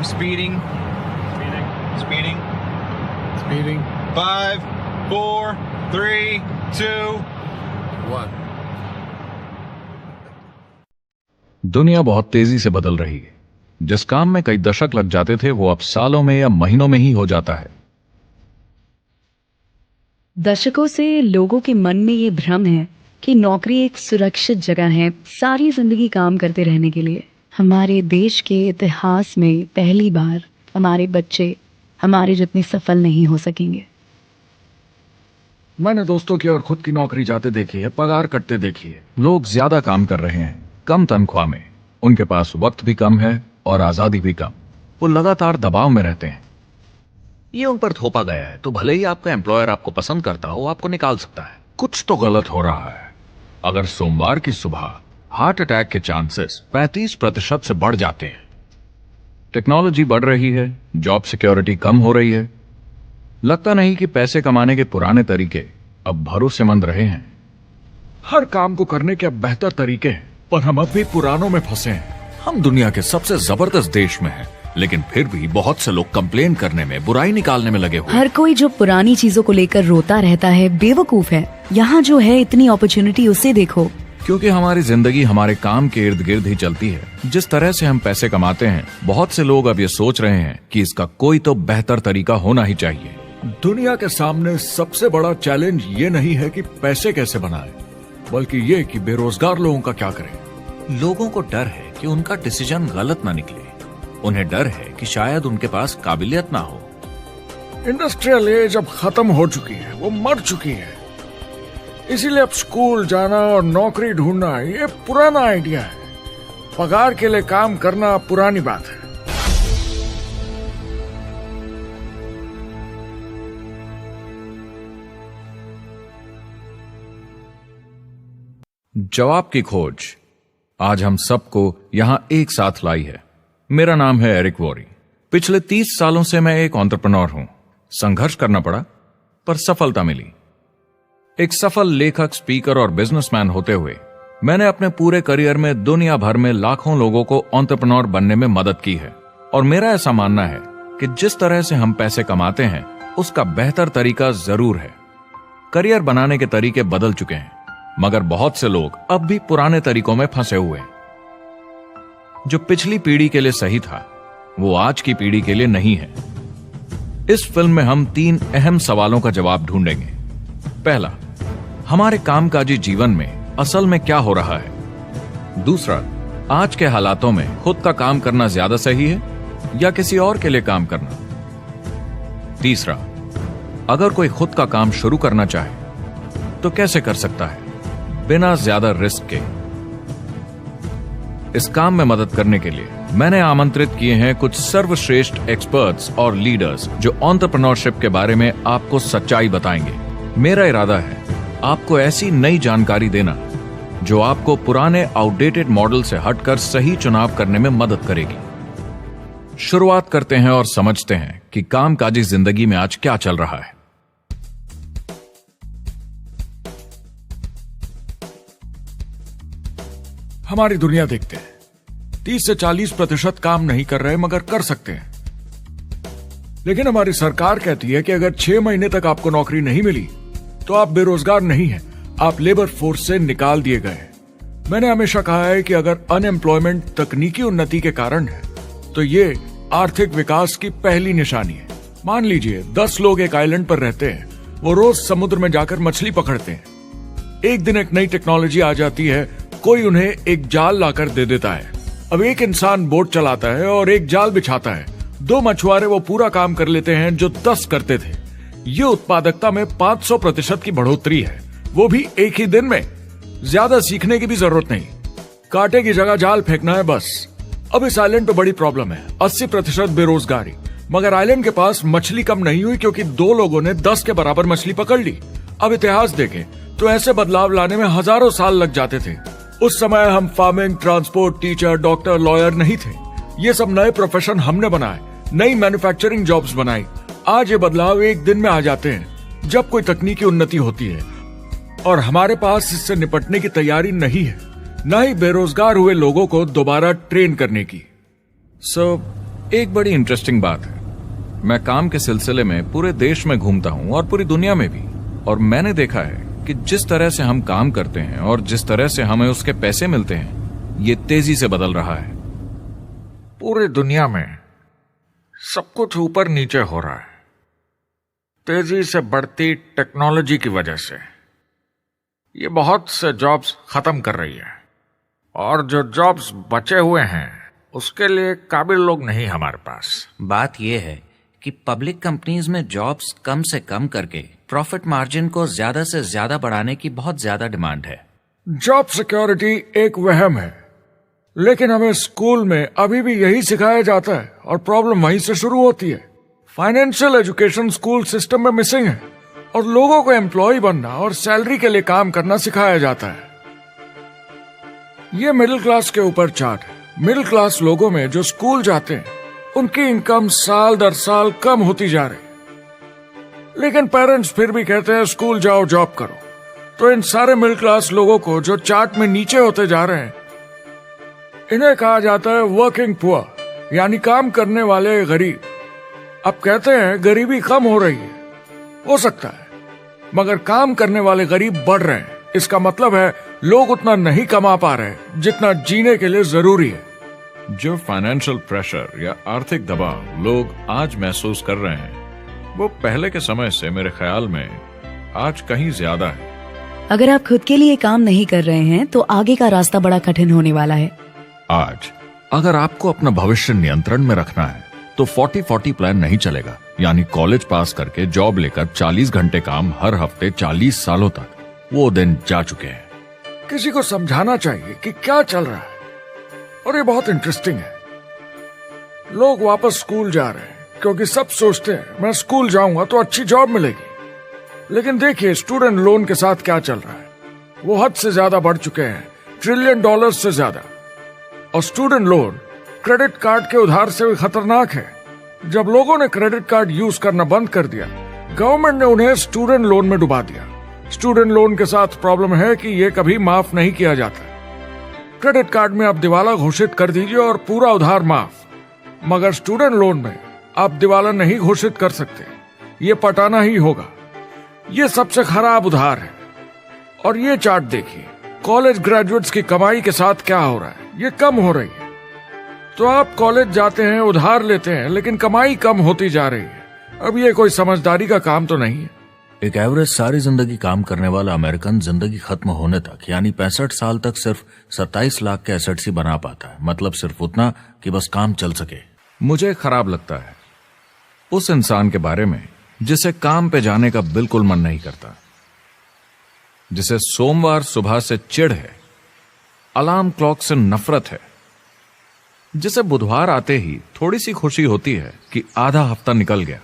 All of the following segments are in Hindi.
Speeding. Speeding. Speeding. 5, 4, 3, 2, 1. दुनिया बहुत तेजी से बदल रही है। जिस काम में कई दशक लग जाते थे वो अब सालों में या महीनों में ही हो जाता है। दशकों से लोगों के मन में ये भ्रम है कि नौकरी एक सुरक्षित जगह है सारी जिंदगी काम करते रहने के लिए। हमारे देश के इतिहास में पहली बार हमारे बच्चे हमारे जितने सफल नहीं हो सकेंगे। मैंने दोस्तों की और खुद की नौकरी जाते देखी है, पगार कटते देखी है। लोग ज्यादा काम कर रहे हैं कम तनख्वाह में, उनके पास वक्त भी कम है और आजादी भी कम। वो लगातार दबाव में रहते हैं। ये उन पर थोपा गया है, तो भले ही आपका एम्प्लॉयर आपको पसंद करता हो, आपको निकाल सकता है। कुछ तो गलत हो रहा है। अगर सोमवार की सुबह हार्ट अटैक के चांसेस 35% से बढ़ जाते हैं, टेक्नोलॉजी बढ़ रही है, जॉब सिक्योरिटी कम हो रही है, लगता नहीं कि पैसे कमाने के पुराने तरीके अब भरोसेमंद रहे हैं। हर काम को करने के अब बेहतर तरीके हैं, पर हम अब भी पुरानों में फंसे हैं। हम दुनिया के सबसे जबरदस्त देश में हैं, लेकिन फिर भी बहुत से लोग कंप्लेन करने में, बुराई निकालने में लगे हुए। हर कोई जो पुरानी चीजों को लेकर रोता रहता है बेवकूफ है। यहाँ जो है इतनी अपॉर्चुनिटी उसे देखो। क्योंकि हमारी जिंदगी हमारे काम के इर्द गिर्द ही चलती है। जिस तरह से हम पैसे कमाते हैं, बहुत से लोग अब ये सोच रहे हैं कि इसका कोई तो बेहतर तरीका होना ही चाहिए। दुनिया के सामने सबसे बड़ा चैलेंज ये नहीं है कि पैसे कैसे बनाएं, बल्कि ये कि बेरोजगार लोगों का क्या करें। लोगों को डर है कि उनका डिसीजन गलत ना निकले। उन्हें डर है कि शायद उनके पास काबिलियत ना हो। इंडस्ट्रियल एज अब खत्म हो चुकी है, वो मर चुकी है। इसीलिए अब स्कूल जाना और नौकरी ढूंढना ये पुराना आइडिया है। पगार के लिए काम करना पुरानी बात है। जवाब की खोज आज हम सबको यहां एक साथ लाई है। मेरा नाम है एरिक वॉरी। पिछले 30 सालों से मैं एक एंटरप्रेन्योर हूं। संघर्ष करना पड़ा, पर सफलता मिली। एक सफल लेखक, स्पीकर और बिजनेसमैन होते हुए मैंने अपने पूरे करियर में दुनिया भर में लाखों लोगों को एंटरप्रेन्योर बनने में मदद की है। और मेरा ऐसा मानना है कि जिस तरह से हम पैसे कमाते हैं, उसका बेहतर तरीका जरूर है। करियर बनाने के तरीके बदल चुके हैं, मगर बहुत से लोग अब भी पुराने तरीकों में फंसे हुए हैं। जो पिछली पीढ़ी के लिए सही था, वो आज की पीढ़ी के लिए नहीं है। इस फिल्म में हम 3 अहम सवालों का जवाब ढूंढेंगे। पहला, हमारे कामकाजी जीवन में असल में क्या हो रहा है। दूसरा, आज के हालातों में खुद का काम करना ज्यादा सही है या किसी और के लिए काम करना। तीसरा, अगर कोई खुद का काम शुरू करना चाहे तो कैसे कर सकता है बिना ज्यादा रिस्क के। इस काम में मदद करने के लिए मैंने आमंत्रित किए हैं कुछ सर्वश्रेष्ठ एक्सपर्ट्स और लीडर्स जो एंटरप्रेन्योरशिप के बारे में आपको सच्चाई बताएंगे। मेरा इरादा है आपको ऐसी नई जानकारी देना जो आपको पुराने आउटडेटेड मॉडल से हटकर सही चुनाव करने में मदद करेगी। शुरुआत करते हैं और समझते हैं कि कामकाजी जिंदगी में आज क्या चल रहा है। हमारी दुनिया देखते हैं, 30 से 40% काम नहीं कर रहे मगर कर सकते हैं। लेकिन हमारी सरकार कहती है कि अगर 6 महीने तक आपको नौकरी नहीं मिली तो आप बेरोजगार नहीं हैं, आप लेबर फोर्स से निकाल दिए गए। मैंने हमेशा कहा है कि अगर अनएम्प्लॉयमेंट तकनीकी उन्नति के कारण है तो ये आर्थिक विकास की पहली निशानी है। मान लीजिए 10 लोग एक आइलैंड पर रहते हैं, वो रोज समुद्र में जाकर मछली पकड़ते हैं। एक दिन एक नई टेक्नोलॉजी आ जाती है, कोई उन्हें एक जाल लाकर दे देता है। अब एक इंसान बोट चलाता है और एक जाल बिछाता है। 2 मछुआरे वो पूरा काम कर लेते हैं जो 10 करते थे। ये उत्पादकता में 500% की बढ़ोतरी है, वो भी एक ही दिन में। ज्यादा सीखने की भी जरूरत नहीं, कांटे की जगह जाल फेंकना है बस। अब इस आइलैंड पे बड़ी प्रॉब्लम है, 80% बेरोजगारी। मगर आइलैंड के पास मछली कम नहीं हुई क्योंकि 2 लोगों ने 10 के बराबर मछली पकड़ ली। अब इतिहास देखें तो ऐसे बदलाव लाने में हजारों साल लग जाते थे। उस समय हम farming, transport, teacher, doctor, lawyer नहीं थे। ये सब नए प्रोफेशन हमने बनाए, नई मैन्युफैक्चरिंग जॉब्स बनाई। आज ये बदलाव एक दिन में आ जाते हैं जब कोई तकनीकी उन्नति होती है, और हमारे पास इससे निपटने की तैयारी नहीं है, न ही बेरोजगार हुए लोगों को दोबारा ट्रेन करने की। एक बड़ी इंटरेस्टिंग बात है, मैं काम के सिलसिले में पूरे देश में घूमता हूं और पूरी दुनिया में भी, और मैंने देखा है कि जिस तरह से हम काम करते हैं और जिस तरह से हमें उसके पैसे मिलते हैं, ये तेजी से बदल रहा है। पूरी दुनिया में सब कुछ ऊपर नीचे हो रहा है, तेजी से बढ़ती टेक्नोलॉजी की वजह से। ये बहुत से जॉब्स खत्म कर रही है, और जो जॉब्स बचे हुए हैं उसके लिए काबिल लोग नहीं हमारे पास। बात यह है कि पब्लिक कंपनीज में जॉब्स कम से कम करके प्रॉफिट मार्जिन को ज्यादा से ज्यादा बढ़ाने की बहुत ज्यादा डिमांड है। जॉब सिक्योरिटी एक वहम है, लेकिन हमें स्कूल में अभी भी यही सिखाया जाता है और प्रॉब्लम वहीं से शुरू होती है। फाइनेंशियल एजुकेशन स्कूल सिस्टम में मिसिंग है और लोगों को एम्प्लॉय बनना और सैलरी के लिए काम करना सिखाया जाता है। ये मिडिल क्लास के ऊपर चार्ट है। मिडिल क्लास लोगों में जो स्कूल जाते हैं उनकी इनकम साल दर साल कम होती जा रही, लेकिन पेरेंट्स फिर भी कहते हैं स्कूल जाओ जॉब करो। तो इन सारे मिडिल क्लास लोगों को जो चार्ट में नीचे होते जा रहे हैं, इन्हें कहा जाता है वर्किंग पुअर, यानी काम करने वाले गरीब। अब कहते हैं गरीबी कम हो रही है, हो सकता है, मगर काम करने वाले गरीब बढ़ रहे हैं। इसका मतलब है लोग उतना नहीं कमा पा रहे जितना जीने के लिए जरूरी है। जो फाइनेंशियल प्रेशर या आर्थिक दबाव लोग आज महसूस कर रहे हैं, वो पहले के समय से मेरे ख्याल में आज कहीं ज्यादा है। अगर आप खुद के लिए काम नहीं कर रहे हैं तो आगे का रास्ता बड़ा कठिन होने वाला है। आज अगर आपको अपना भविष्य नियंत्रण में रखना है तो 40-40 प्लान नहीं चलेगा, यानी कॉलेज पास करके जॉब लेकर 40 घंटे काम हर हफ्ते 40 सालों तक, वो दिन जा चुके हैं। किसी को समझाना चाहिए कि क्या चल रहा है, और ये बहुत इंटरेस्टिंग है। लोग वापस स्कूल जा रहे हैं क्योंकि सब सोचते हैं मैं स्कूल जाऊंगा तो अच्छी जॉब मिलेगी। लेकिन देखिए स्टूडेंट लोन के साथ क्या चल रहा है, वो हद से ज्यादा बढ़ चुके हैं, $1 ट्रिलियन से ज्यादा। और स्टूडेंट लोन क्रेडिट कार्ड के उधार से भी खतरनाक है। जब लोगों ने क्रेडिट कार्ड यूज करना बंद कर दिया, गवर्नमेंट ने उन्हें स्टूडेंट लोन में डुबा दिया। स्टूडेंट लोन के साथ प्रॉब्लम है कि ये कभी माफ नहीं किया जाता। क्रेडिट कार्ड में आप दिवाला घोषित कर दीजिए और पूरा उधार माफ, मगर स्टूडेंट लोन में आप दिवाला नहीं घोषित कर सकते, ये पटाना ही होगा। ये सबसे खराब उधार है। और ये चार्ट देखिए, कॉलेज ग्रेजुएट्स की कमाई के साथ क्या हो रहा है, ये कम हो रही है। तो आप कॉलेज जाते हैं, उधार लेते हैं, लेकिन कमाई कम होती जा रही है। अब ये कोई समझदारी का काम तो नहीं है। एक एवरेज सारी जिंदगी काम करने वाला अमेरिकन जिंदगी खत्म होने तक, यानी 65 साल तक सिर्फ 27 लाख के एसेट्स ही बना पाता है। मतलब सिर्फ उतना कि बस काम चल सके। मुझे खराब लगता है उस इंसान के बारे में जिसे काम पे जाने का बिल्कुल मन नहीं करता, जिसे सोमवार सुबह से चिढ़ है, अलार्म क्लॉक से नफरत है, जिसे बुधवार आते ही थोड़ी सी खुशी होती है कि आधा हफ्ता निकल गया,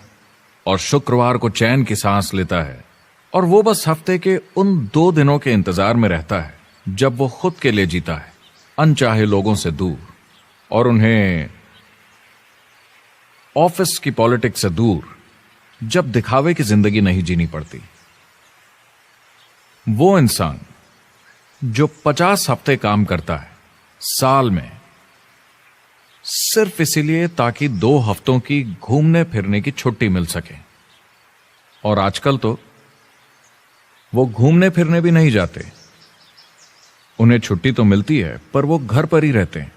और शुक्रवार को चैन की सांस लेता है, और वो बस हफ्ते के उन 2 दिनों के इंतजार में रहता है जब वो खुद के लिए जीता है, अनचाहे लोगों से दूर, और उन्हें ऑफिस की पॉलिटिक्स से दूर, जब दिखावे की जिंदगी नहीं जीनी पड़ती। वो इंसान जो 50 हफ्ते काम करता है साल में, सिर्फ इसीलिए ताकि 2 हफ्तों की घूमने फिरने की छुट्टी मिल सके। और आजकल तो वो घूमने फिरने भी नहीं जाते। उन्हें छुट्टी तो मिलती है, पर वो घर पर ही रहते हैं,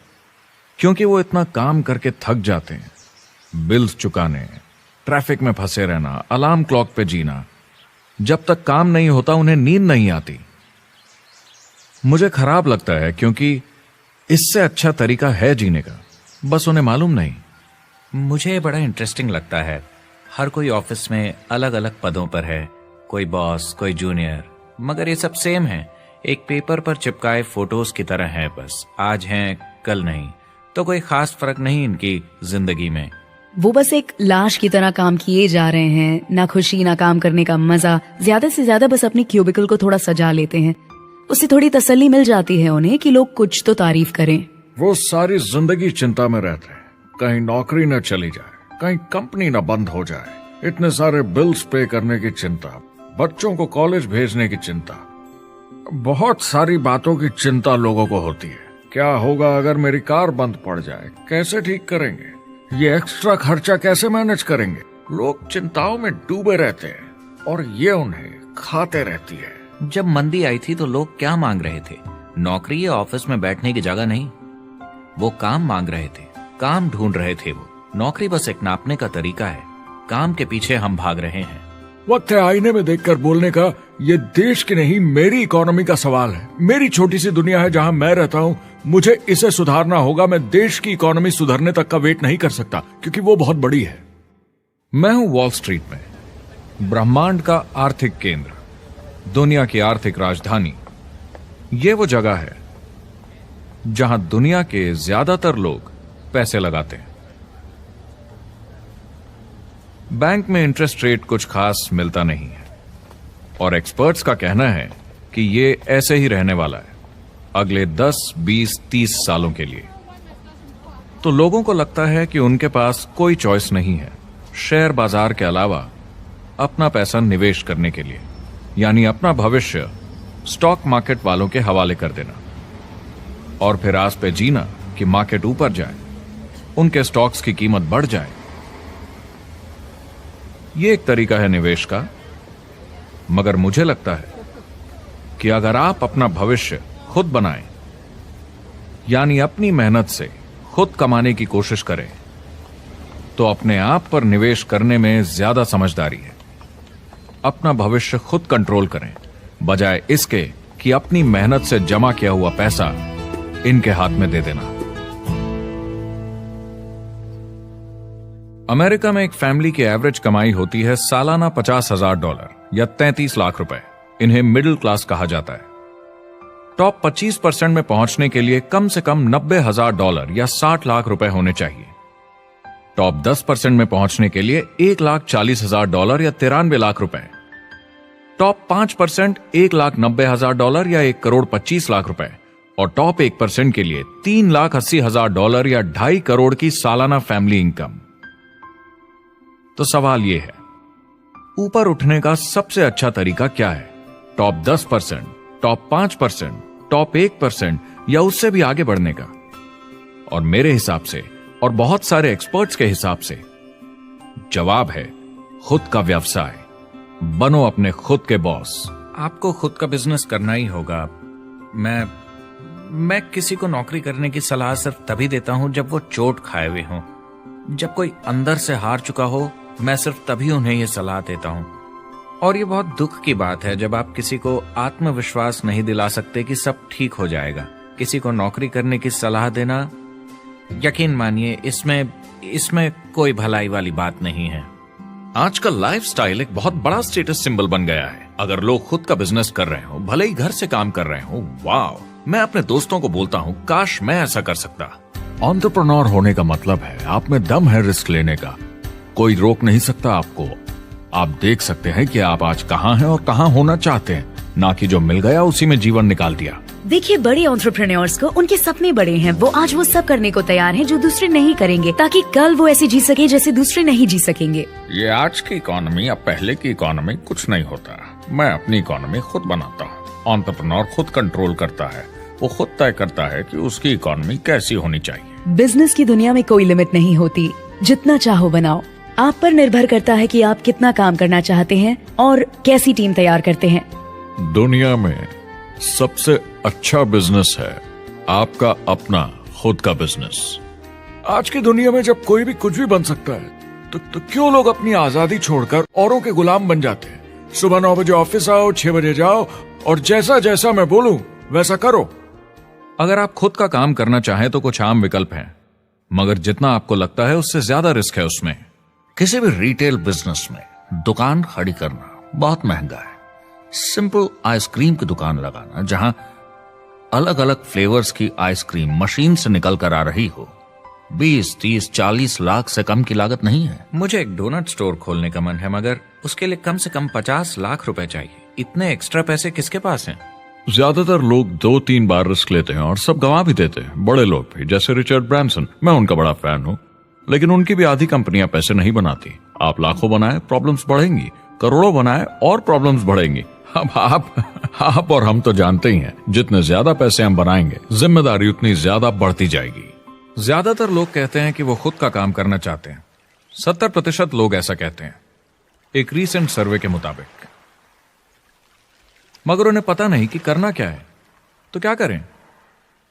क्योंकि वो इतना काम करके थक जाते हैं। बिल्स चुकाने, ट्रैफिक में फंसे रहना, अलार्म क्लॉक पे जीना। जब तक काम नहीं होता उन्हें नींद नहीं आती। मुझे खराब लगता है, क्योंकि इससे अच्छा तरीका है जीने का, बस उन्हें मालूम नहीं। मुझे बड़ा इंटरेस्टिंग लगता है, हर कोई ऑफिस में अलग अलग पदों पर है, कोई बॉस, कोई जूनियर, मगर ये सब सेम है, एक पेपर पर चिपकाए फोटोज की तरह है। बस आज हैं कल नहीं, तो कोई खास फर्क नहीं इनकी जिंदगी में। वो बस एक लाश की तरह काम किए जा रहे हैं, ना खुशी ना काम करने का मजा। ज्यादा से ज्यादा बस अपनी क्यूबिकल को थोड़ा सजा लेते हैं, उससे थोड़ी तसल्ली मिल जाती है उन्हें कि लोग कुछ तो तारीफ करें। वो सारी जिंदगी चिंता में रहते हैं, कहीं नौकरी न चली जाए, कहीं कंपनी न बंद हो जाए, इतने सारे बिल्स पे करने की चिंता, बच्चों को कॉलेज भेजने की चिंता, बहुत सारी बातों की चिंता लोगों को होती है। क्या होगा अगर मेरी कार बंद पड़ जाए, कैसे ठीक करेंगे, ये एक्स्ट्रा खर्चा कैसे मैनेज करेंगे? लोग चिंताओं में डूबे रहते हैं और ये उन्हें खाते रहती है। जब मंदी आई थी तो लोग क्या मांग रहे थे? नौकरी या ऑफिस में बैठने की जगह नहीं, वो काम मांग रहे थे, काम ढूंढ रहे थे। वो नौकरी बस एक नापने का तरीका है, काम के पीछे हम भाग रहे हैं। वक्त है आईने में देखकर बोलने का। ये देश की नहीं, मेरी इकोनॉमी का सवाल है। मेरी छोटी सी दुनिया है जहां मैं रहता हूं, मुझे इसे सुधारना होगा। मैं देश की इकोनॉमी सुधरने तक का वेट नहीं कर सकता, क्योंकि वो बहुत बड़ी है। मैं हूं वॉल स्ट्रीट में, ब्रह्मांड का आर्थिक केंद्र, दुनिया की आर्थिक राजधानी। ये वो जगह है जहां दुनिया के ज्यादातर लोग पैसे लगाते हैं। बैंक में इंटरेस्ट रेट कुछ खास मिलता नहीं है और एक्सपर्ट्स का कहना है कि ये ऐसे ही रहने वाला है अगले 10, 20, 30 सालों के लिए। तो लोगों को लगता है कि उनके पास कोई चॉइस नहीं है शेयर बाजार के अलावा अपना पैसा निवेश करने के लिए, यानी अपना भविष्य स्टॉक मार्केट वालों के हवाले कर देना और फिर आस पे जीना कि मार्केट ऊपर जाए, उनके स्टॉक्स की कीमत बढ़ जाए। ये एक तरीका है निवेश का, मगर मुझे लगता है कि अगर आप अपना भविष्य खुद बनाएं, यानी अपनी मेहनत से खुद कमाने की कोशिश करें, तो अपने आप पर निवेश करने में ज्यादा समझदारी है। अपना भविष्य खुद कंट्रोल करें, बजाय इसके कि अपनी मेहनत से जमा किया हुआ पैसा इनके हाथ में दे देना। अमेरिका में एक फैमिली की एवरेज कमाई होती है सालाना $50,000 या 33 लाख रुपए। इन्हें मिडिल क्लास कहा जाता है। टॉप 25% में पहुंचने के लिए कम से कम $90,000 या 60 लाख रुपए होने चाहिए। टॉप 10% में पहुंचने के लिए $1,40,000 या 93 लाख रुपए। टॉप 5% $1,90,000 या 1,25 लाख रुपए और टॉप 1% के लिए $3,80,000 या 2.5 करोड़ की सालाना फैमिली इनकम। तो सवाल यह है, ऊपर उठने का सबसे अच्छा तरीका क्या है? टॉप 10%, टॉप 5%, टॉप 1% या उससे भी आगे बढ़ने का? और मेरे हिसाब से और बहुत सारे एक्सपर्ट्स के हिसाब से जवाब है खुद का व्यवसाय। बनो अपने खुद के बॉस। आपको खुद का बिजनेस करना ही होगा। मैं किसी को नौकरी करने की सलाह सिर्फ तभी देता हूं जब वो चोट खाए हुए हों। जब कोई अंदर से हार चुका हो, मैं सिर्फ तभी उन्हें यह सलाह देता हूं। और ये बहुत दुख की बात है जब आप किसी को आत्मविश्वास नहीं दिला सकते कि सब ठीक हो जाएगा। किसी को नौकरी करने की सलाह देना, यकीन मानिए, इसमें कोई भलाई वाली बात नहीं है। आजकल लाइफस्टाइल एक बहुत बड़ा स्टेटस सिंबल बन गया है। अगर लोग खुद का बिजनेस कर रहे हो, भले ही घर से काम कर रहे हो, वाह! मैं अपने दोस्तों को बोलता हूं, काश मैं ऐसा कर सकता। एंटरप्रेन्योर होने का मतलब है आप में दम है रिस्क लेने का। कोई रोक नहीं सकता आपको। आप देख सकते हैं कि आप आज कहां हैं और कहां होना चाहते हैं, ना कि जो मिल गया उसी में जीवन निकाल दिया। देखिए, बड़े एंटरप्रेन्योर्स को उनके सपने बड़े हैं। वो आज वो सब करने को तैयार हैं जो दूसरे नहीं करेंगे, ताकि कल वो ऐसे जी सके जैसे दूसरे नहीं जी सकेंगे। ये आज की इकोनॉमी अब पहले की इकोनॉमी कुछ नहीं होता। मैं अपनी इकोनॉमी खुद बनाता हूँ। एंटरप्रेन्योर खुद कंट्रोल करता है। वो खुद तय करता है कि उसकी इकोनॉमी कैसी होनी चाहिए। बिजनेस की दुनिया में कोई लिमिट नहीं होती। जितना चाहो बनाओ। आप पर निर्भर करता है कि आप कितना काम करना चाहते हैं और कैसी टीम तैयार करते हैं। दुनिया में सबसे अच्छा बिजनेस है आपका अपना खुद का बिजनेस। आज की दुनिया में जब कोई भी कुछ भी बन सकता है, तो क्यों लोग अपनी आजादी छोड़कर औरों के गुलाम बन जाते हैं? सुबह 9 बजे ऑफिस आओ, 6 बजे जाओ और जैसा जैसा मैं बोलूं वैसा करो। अगर आप खुद का काम करना चाहें तो कुछ आम विकल्प हैं, मगर जितना आपको लगता है उससे ज्यादा रिस्क है उसमें। किसी भी रिटेल बिजनेस में दुकान खड़ी करना बहुत महंगा है। सिंपल आइसक्रीम की दुकान लगाना जहां अलग अलग फ्लेवर्स की आइसक्रीम मशीन से निकल कर आ रही हो, 20, 30, 40 लाख से कम की लागत नहीं है। मुझे एक डोनट स्टोर खोलने का मन है, मगर उसके लिए कम से कम 50 लाख रुपए चाहिए। इतने एक्स्ट्रा पैसे किसके पास हैं? ज्यादातर लोग 2-3 बार रिस्क लेते हैं और सब गंवा भी देते हैं। बड़े लोग भी, जैसे रिचर्ड ब्रांसन। मैं उनका बड़ा फैन हूँ, लेकिन उनकी भी आधी कंपनियां पैसे नहीं बनाती। आप लाखों बनाए, प्रॉब्लम्स बढ़ेंगी। करोड़ों बनाए और प्रॉब्लम्स बढ़ेंगी। अब आप और हम तो जानते ही हैं, जितने ज्यादा पैसे हम बनाएंगे, जिम्मेदारी उतनी ज्यादा बढ़ती जाएगी। ज्यादातर लोग कहते हैं कि वो खुद का काम करना चाहते हैं। 70% लोग ऐसा कहते हैं, एक रीसेंट सर्वे के मुताबिक। मगर उन्हें पता नहीं कि करना क्या है। तो क्या करें?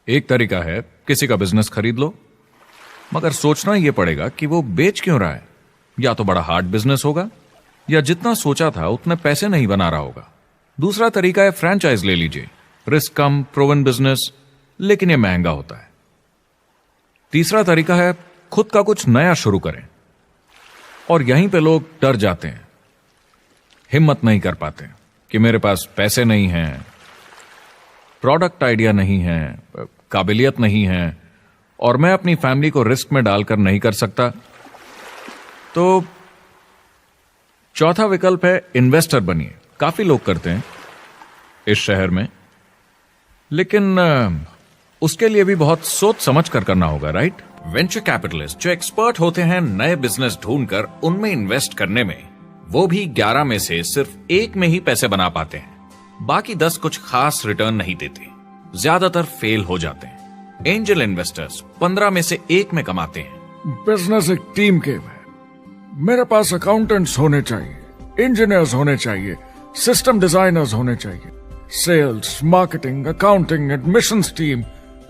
एक तरीका है किसी का बिजनेस खरीद लो, मगर सोचना यह पड़ेगा कि वो बेच क्यों रहा है। या तो बड़ा हार्ड बिजनेस होगा, या जितना सोचा था उतने पैसे नहीं बना रहा होगा। दूसरा तरीका है फ्रेंचाइज ले लीजिए, रिस्क कम, प्रूवन बिजनेस, लेकिन यह महंगा होता है। तीसरा तरीका है खुद का कुछ नया शुरू करें, और यहीं पे लोग डर जाते हैं, हिम्मत नहीं कर पाते कि मेरे पास पैसे नहीं हैं, प्रोडक्ट आइडिया नहीं है, काबिलियत नहीं है, और मैं अपनी फैमिली को रिस्क में डालकर नहीं कर सकता। तो चौथा विकल्प है इन्वेस्टर बनिए। काफी लोग करते हैं इस शहर में, लेकिन उसके लिए भी बहुत सोच समझ कर करना होगा, राइट? वेंचर कैपिटलिस्ट जो एक्सपर्ट होते हैं नए बिजनेस ढूंढकर उनमें इन्वेस्ट करने में, वो भी 11 में से सिर्फ 1 में ही पैसे बना पाते हैं। बाकी 10 कुछ खास रिटर्न नहीं देते, ज्यादातर फेल हो जाते हैं। एंजल इन्वेस्टर्स 15 में से 1 में कमाते हैं। बिजनेस एक टीम गेम है। मेरे पास अकाउंटेंट्स होने चाहिए, इंजीनियर्स होने चाहिए, सिस्टम डिजाइनर्स होने चाहिए, sales, marketing, accounting, admissions team,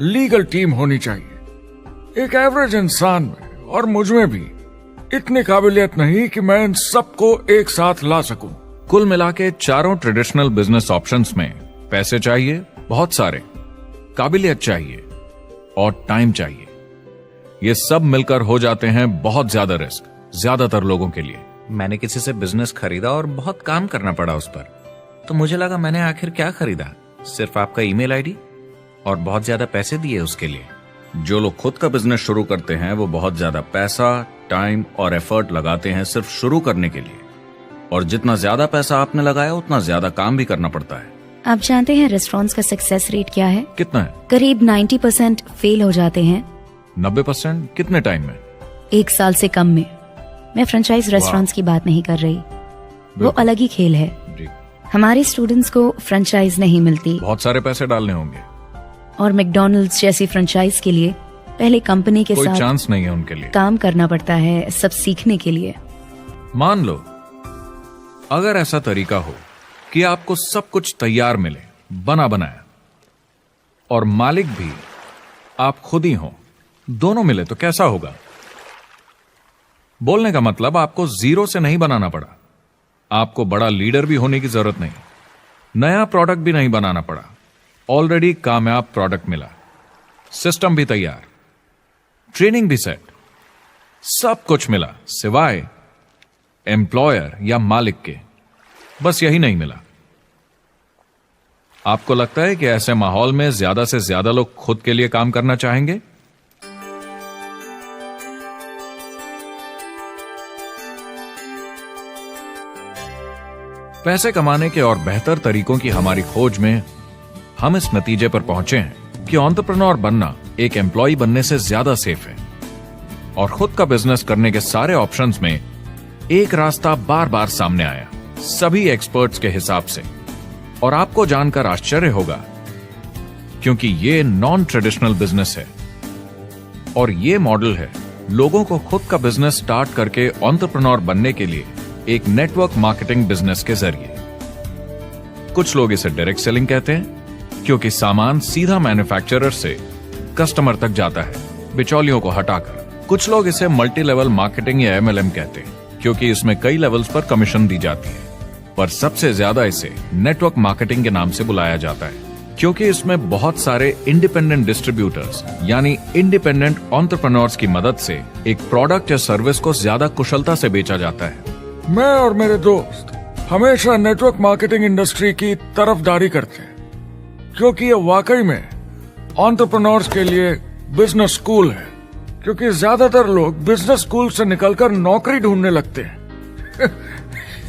legal team होनी चाहिए। एक एवरेज इंसान में और मुझ में भी इतनी काबिलियत नहीं कि मैं इन सबको एक साथ ला सकूं। कुल मिला के चारों ट्रेडिशनल बिजनेस ऑप्शंस में पैसे चाहिए बहुत सारे, काबिलियत चाहिए और टाइम चाहिए। ये सब मिलकर हो जाते हैं बहुत ज्यादा रिस्क ज्यादातर लोगों के लिए। मैंने किसी से बिजनेस खरीदा और बहुत काम करना पड़ा उस पर। तो मुझे लगा मैंने आखिर क्या खरीदा, सिर्फ आपका ईमेल आईडी, और बहुत ज्यादा पैसे दिए उसके लिए। जो लोग खुद का बिजनेस शुरू करते हैं वो बहुत ज्यादा पैसा, टाइम और एफर्ट लगाते हैं सिर्फ शुरू करने के लिए, और जितना ज्यादा पैसा आपने लगाया उतना ज्यादा काम भी करना पड़ता है। आप जानते हैं रेस्टोरेंट्स का सक्सेस रेट क्या है? कितना है? करीब 90% फेल हो जाते हैं। 90%? कितने टाइम में? 1 साल से कम में। मैं फ्रेंचाइज रेस्टोरेंट्स की बात नहीं कर रही, वो अलग ही खेल है। जी। हमारे स्टूडेंट्स को फ्रेंचाइज नहीं मिलती, बहुत सारे पैसे डालने होंगे, और मैकडॉनल्ड्स जैसी फ्रेंचाइज के लिए पहले कंपनी के कोई साथ चांस नहीं है उनके लिए। काम करना पड़ता है सब सीखने के लिए। मान लो अगर ऐसा तरीका हो कि आपको सब कुछ तैयार मिले, बना बनाया, और मालिक भी आप खुद ही हो, दोनों मिले, तो कैसा होगा? बोलने का मतलब आपको जीरो से नहीं बनाना पड़ा, आपको बड़ा लीडर भी होने की जरूरत नहीं, नया प्रोडक्ट भी नहीं बनाना पड़ा, ऑलरेडी कामयाब प्रोडक्ट मिला, सिस्टम भी तैयार, ट्रेनिंग भी सेट, सब कुछ मिला सिवाय एम्प्लॉयर या मालिक के। बस यही नहीं मिला। आपको लगता है कि ऐसे माहौल में ज्यादा से ज्यादा लोग खुद के लिए काम करना चाहेंगे? पैसे कमाने के और बेहतर तरीकों की हमारी खोज में हम इस नतीजे पर पहुंचे हैं कि एंटरप्रेन्योर बनना एक एम्प्लॉय बनने से ज्यादा सेफ है, और खुद का बिजनेस करने के सारे ऑप्शंस में एक रास्ता बार बार सामने आया सभी एक्सपर्ट्स के हिसाब से। और आपको जानकर आश्चर्य होगा, क्योंकि ये नॉन ट्रेडिशनल बिजनेस है, और ये मॉडल है लोगों को खुद का बिजनेस स्टार्ट करके एंटरप्रेन्योर बनने के लिए एक नेटवर्क मार्केटिंग बिजनेस के जरिए। कुछ लोग इसे डायरेक्ट सेलिंग कहते हैं, क्योंकि सामान सीधा मैन्युफैक्चरर से कस्टमर तक जाता है बिचौलियों को हटाकर। कुछ लोग इसे मल्टी लेवल मार्केटिंग या MLM कहते हैं, क्योंकि इसमें कई लेवल्स पर कमीशन दी जाती है, पर सबसे ज्यादा इसे नेटवर्क मार्केटिंग के नाम से बुलाया जाता है, क्योंकि इसमें बहुत सारे इंडिपेंडेंट डिस्ट्रीब्यूटर्स यानी इंडिपेंडेंट एंटरप्रेन्योर्स की मदद से एक प्रोडक्ट या सर्विस को ज्यादा कुशलता से बेचा जाता है। मैं और मेरे दोस्त हमेशा नेटवर्क मार्केटिंग इंडस्ट्री की तरफदारी करते हैं, क्योंकि ये वाकई में एंटरप्रेन्योर्स के लिए बिजनेस स्कूल है। क्योंकि ज्यादातर लोग बिजनेस स्कूल से निकलकर नौकरी ढूंढने लगते हैं।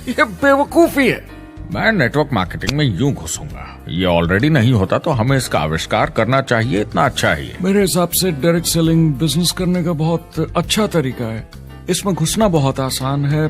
ये बेवकूफी है। मैं नेटवर्क मार्केटिंग में यूं घुसूंगा, ये ऑलरेडी नहीं होता तो हमें इसका आविष्कार करना चाहिए, इतना अच्छा है ये। मेरे हिसाब से डायरेक्ट सेलिंग बिजनेस करने का बहुत अच्छा तरीका है। इसमें घुसना बहुत आसान है।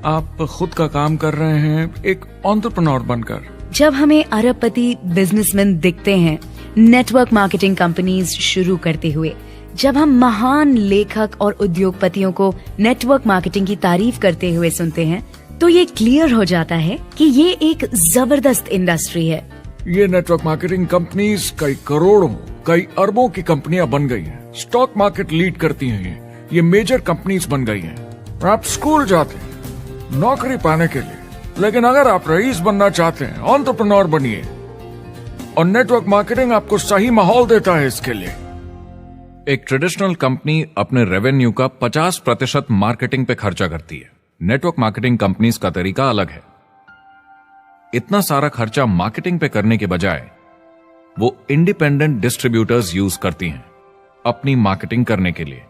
आप खुद का काम कर रहे हैं एक एंटरप्रेन्योर बनकर। जब हमें अरबपति बिजनेसमैन दिखते हैं नेटवर्क मार्केटिंग कंपनीज शुरू करते हुए, जब हम महान लेखक और उद्योगपतियों को नेटवर्क मार्केटिंग की तारीफ करते हुए सुनते हैं तो ये क्लियर हो जाता है कि ये एक जबरदस्त इंडस्ट्री है। ये नेटवर्क मार्केटिंग कंपनीज कई करोड़ों कई अरबों की कंपनियां बन गई हैं। स्टॉक मार्केट लीड करती हैं। ये मेजर कंपनीज बन गई हैं। आप स्कूल जाते हैं नौकरी पाने के लिए, लेकिन अगर आप रईस बनना चाहते हैं, एंटरप्रेन्योर बनिए, और नेटवर्क मार्केटिंग आपको सही माहौल देता है इसके लिए। एक ट्रेडिशनल कंपनी अपने रेवेन्यू का 50% मार्केटिंग पे खर्चा करती है। नेटवर्क मार्केटिंग कंपनीज का तरीका अलग है। इतना सारा खर्चा मार्केटिंग पे करने के बजाय वो इंडिपेंडेंट डिस्ट्रीब्यूटर्स यूज करती हैं अपनी मार्केटिंग करने के लिए।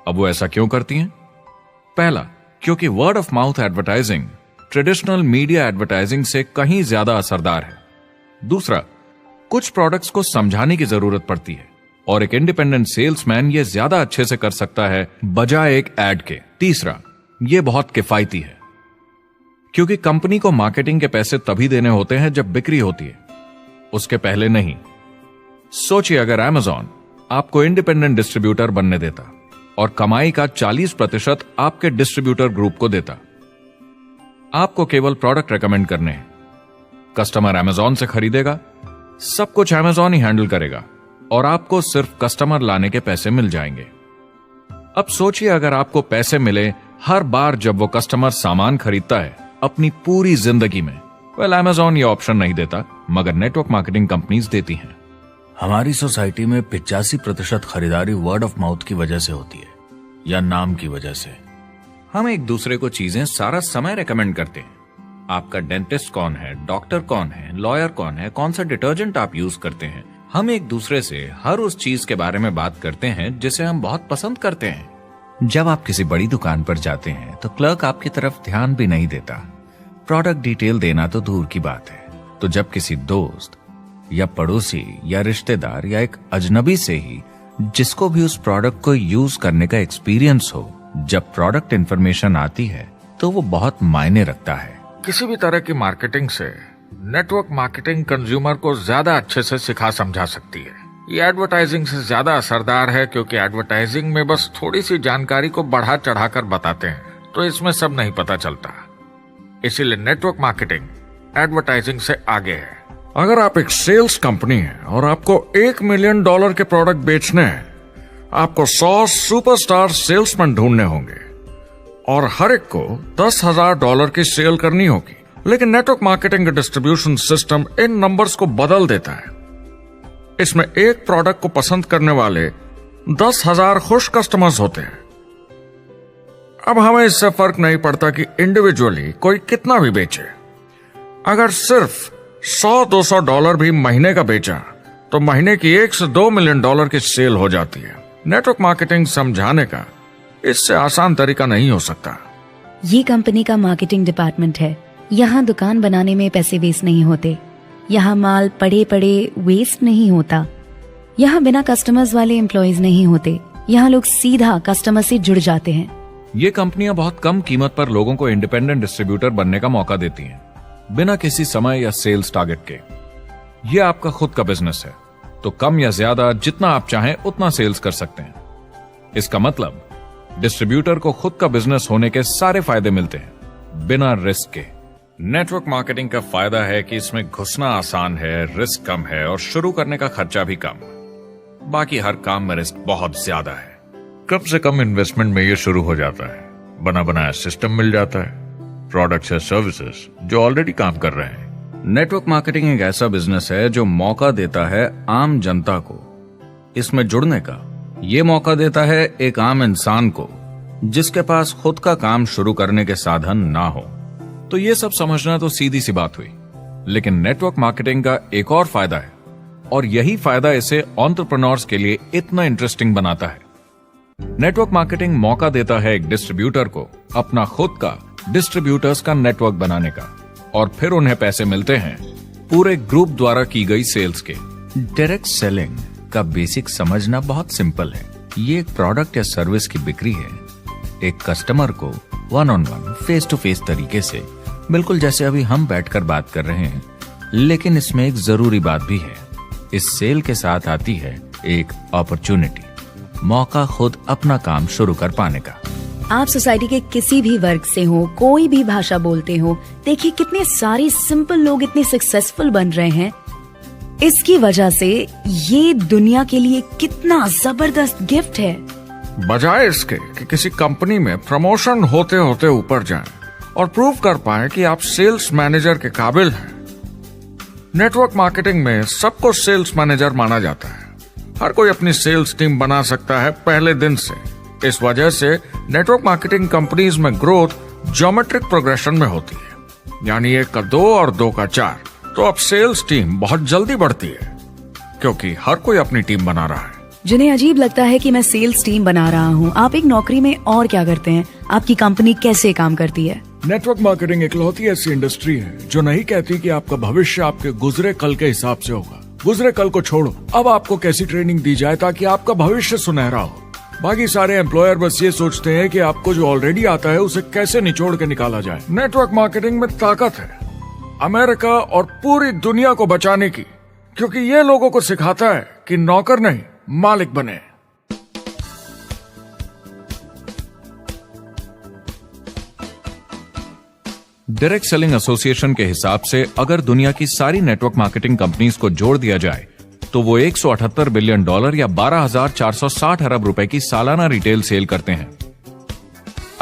अब वो ऐसा क्यों करती हैं? पहला, क्योंकि word of mouth advertising traditional media advertising से कहीं ज्यादा असरदार है। दूसरा, कुछ प्रोडक्ट्स को समझाने की जरूरत पड़ती है और एक इंडिपेंडेंट सेल्समैन ये ज्यादा अच्छे से कर सकता है बजाय एक एड के। तीसरा, ये बहुत किफायती है क्योंकि कंपनी को मार्केटिंग के पैसे तभी देने होते हैं जब बिक्री होती है, उसके पहले नहीं। सोचिए अगर Amazon आपको इंडिपेंडेंट डिस्ट्रीब्यूटर बनने देता और कमाई का 40% आपके डिस्ट्रीब्यूटर ग्रुप को देता। आपको केवल प्रोडक्ट रेकमेंड करने हैं, कस्टमर Amazon से खरीदेगा, सब कुछ Amazon ही हैंडल करेगा और आपको सिर्फ कस्टमर लाने के पैसे मिल जाएंगे। अब सोचिए अगर आपको पैसे मिले हर बार जब वो कस्टमर सामान खरीदता है अपनी पूरी जिंदगी में। Amazon ये ऑप्शन नहीं देता, मगर नेटवर्क मार्केटिंग कंपनीज देती हैं। हमारी सोसाइटी में 85% खरीदारी वर्ड ऑफ माउथ की वजह से होती है या नाम की वजह से। हम एक दूसरे को चीजें सारा समय रेकमेंड करते हैं। आपका डेंटिस्ट कौन है, डॉक्टर कौन है, लॉयर कौन है, कौन सा डिटर्जेंट आप यूज करते हैं। हम एक दूसरे से हर उस चीज के बारे में बात करते हैं जिसे हम बहुत पसंद करते हैं। जब आप किसी बड़ी दुकान पर जाते हैं तो क्लर्क आपकी तरफ ध्यान भी नहीं देता, प्रोडक्ट डिटेल देना तो दूर की बात है। तो जब किसी दोस्त या पड़ोसी या रिश्तेदार या एक अजनबी से ही जिसको भी उस प्रोडक्ट को यूज करने का एक्सपीरियंस हो, जब प्रोडक्ट इंफॉर्मेशन आती है तो वो बहुत मायने रखता है। किसी भी तरह की मार्केटिंग से नेटवर्क मार्केटिंग कंज्यूमर को ज्यादा अच्छे से सिखा समझा सकती है। ये एडवर्टाइजिंग से ज्यादा असरदार है क्योंकि एडवर्टाइजिंग में बस थोड़ी सी जानकारी को बढ़ा चढ़ाकर बताते हैं, तो इसमें सब नहीं पता चलता। इसीलिए नेटवर्क मार्केटिंग एडवर्टाइजिंग से आगे है। अगर आप एक सेल्स कंपनी है और आपको $1 मिलियन के प्रोडक्ट बेचने हैं, आपको 100 सुपरस्टार सेल्समैन ढूंढने होंगे और हर एक को $10,000 की सेल करनी होगी। लेकिन नेटवर्क मार्केटिंग का डिस्ट्रीब्यूशन सिस्टम इन नंबर्स को बदल देता है। इसमें एक प्रोडक्ट को पसंद करने वाले 10,000 खुश कस्टमर्स होते हैं। अब हमें इससे फर्क नहीं पड़ता कि इंडिविजुअली कोई कितना भी बेचे। अगर सिर्फ $100-200 भी महीने का बेचा तो महीने की $1 से $2 मिलियन की सेल हो जाती है। नेटवर्क मार्केटिंग समझाने का इससे आसान तरीका नहीं हो सकता। ये कंपनी का मार्केटिंग डिपार्टमेंट है। यहाँ दुकान बनाने में पैसे वेस्ट नहीं होते, यहाँ माल पड़े पड़े वेस्ट नहीं होता, यहाँ बिना कस्टमर्स वाले एम्प्लॉयज नहीं होते, यहाँ लोग सीधा कस्टमर से जुड़ जाते हैं। ये कंपनियां बहुत कम कीमत पर लोगों को इंडिपेंडेंट डिस्ट्रीब्यूटर बनने का मौका देती हैं, बिना किसी समय या सेल्स टारगेट के। ये आपका खुद का बिजनेस है, तो कम या ज्यादा जितना आप चाहें उतना सेल्स कर सकते हैं। इसका मतलब डिस्ट्रीब्यूटर को खुद का बिजनेस होने के सारे फायदे मिलते हैं बिना रिस्क के। नेटवर्क मार्केटिंग का फायदा है कि इसमें घुसना आसान है, रिस्क कम है और शुरू करने का खर्चा भी कम। बाकी हर काम में रिस्क बहुत ज्यादा है। कम से कम इन्वेस्टमेंट में ये शुरू हो जाता है, बना बनाया सिस्टम मिल जाता है, प्रोडक्ट्स या सर्विसेज जो ऑलरेडी काम कर रहे हैं। नेटवर्क मार्केटिंग एक ऐसा बिजनेस है जो मौका देता है आम जनता को इसमें जुड़ने का। ये मौका देता है एक आम इंसान को जिसके पास खुद का काम शुरू करने के साधन ना हो। तो ये सब समझना तो सीधी सी बात हुई, लेकिन नेटवर्क मार्केटिंग का एक और फायदा है और यही फायदा इसे एंटरप्रेन्योर्स के लिए इतना इंटरेस्टिंग बनाता है। नेटवर्क मार्केटिंग मौका देता है एक डिस्ट्रीब्यूटर को अपना खुद का डिस्ट्रीब्यूटर्स का नेटवर्क बनाने का, और फिर उन्हें पैसे मिलते हैं पूरे ग्रुप द्वारा की गई सेल्स के। डायरेक्ट सेलिंग का बेसिक समझना बहुत सिंपल है। ये एक प्रोडक्ट या सर्विस की बिक्री है, एक कस्टमर को one on one face to face तरीके से, बिल्कुल जैसे अभी हम बैठकर बात कर रहे हैं। लेकिन इसमें एक जरूरी बात भी है, इस सेल के साथ आती है एक अपॉर्चुनिटी। मौका खुद अपना काम शुरू कर पाने का। आप सोसाइटी के किसी भी वर्ग से हो, कोई भी भाषा बोलते हो, देखिए कितने सारे सिंपल लोग इतने सक्सेसफुल बन रहे हैं। इसकी वजह से ये दुनिया के लिए कितना जबरदस्त गिफ्ट है। बजाय इसके कि किसी कंपनी में प्रमोशन होते होते ऊपर जाएं और प्रूव कर पाएं कि आप सेल्स मैनेजर के काबिल हैं, नेटवर्क मार्केटिंग में सबको सेल्स मैनेजर माना जाता है। हर कोई अपनी सेल्स टीम बना सकता है पहले दिन से। इस वजह से नेटवर्क मार्केटिंग कंपनीज में ग्रोथ ज्योमेट्रिक प्रोग्रेशन में होती है, यानी 1 का 2 और 2 का 4। तो अब सेल्स टीम बहुत जल्दी बढ़ती है क्योंकि हर कोई अपनी टीम बना रहा है। जिन्हें अजीब लगता है कि मैं सेल्स टीम बना रहा हूँ, आप एक नौकरी में और क्या करते हैं? आपकी कंपनी कैसे काम करती है? नेटवर्क मार्केटिंग इकलौती ऐसी इंडस्ट्री है जो नहीं कहती कि आपका भविष्य आपके गुजरे कल के हिसाब से होगा। गुजरे कल को छोड़ो, अब आपको कैसी ट्रेनिंग दी जाए ताकि आपका भविष्य सुनहरा हो। बाकी सारे एम्प्लॉयर बस ये सोचते हैं कि आपको जो ऑलरेडी आता है उसे कैसे निचोड़ के निकाला जाए। नेटवर्क मार्केटिंग में ताकत है अमेरिका और पूरी दुनिया को बचाने की, क्योंकि ये लोगों को सिखाता है कि नौकर नहीं मालिक बने। डायरेक्ट सेलिंग एसोसिएशन के हिसाब से अगर दुनिया की सारी नेटवर्क मार्केटिंग कंपनीज को जोड़ दिया जाए तो वो $178 बिलियन या 12,460 अरब रुपए की सालाना रिटेल सेल करते हैं।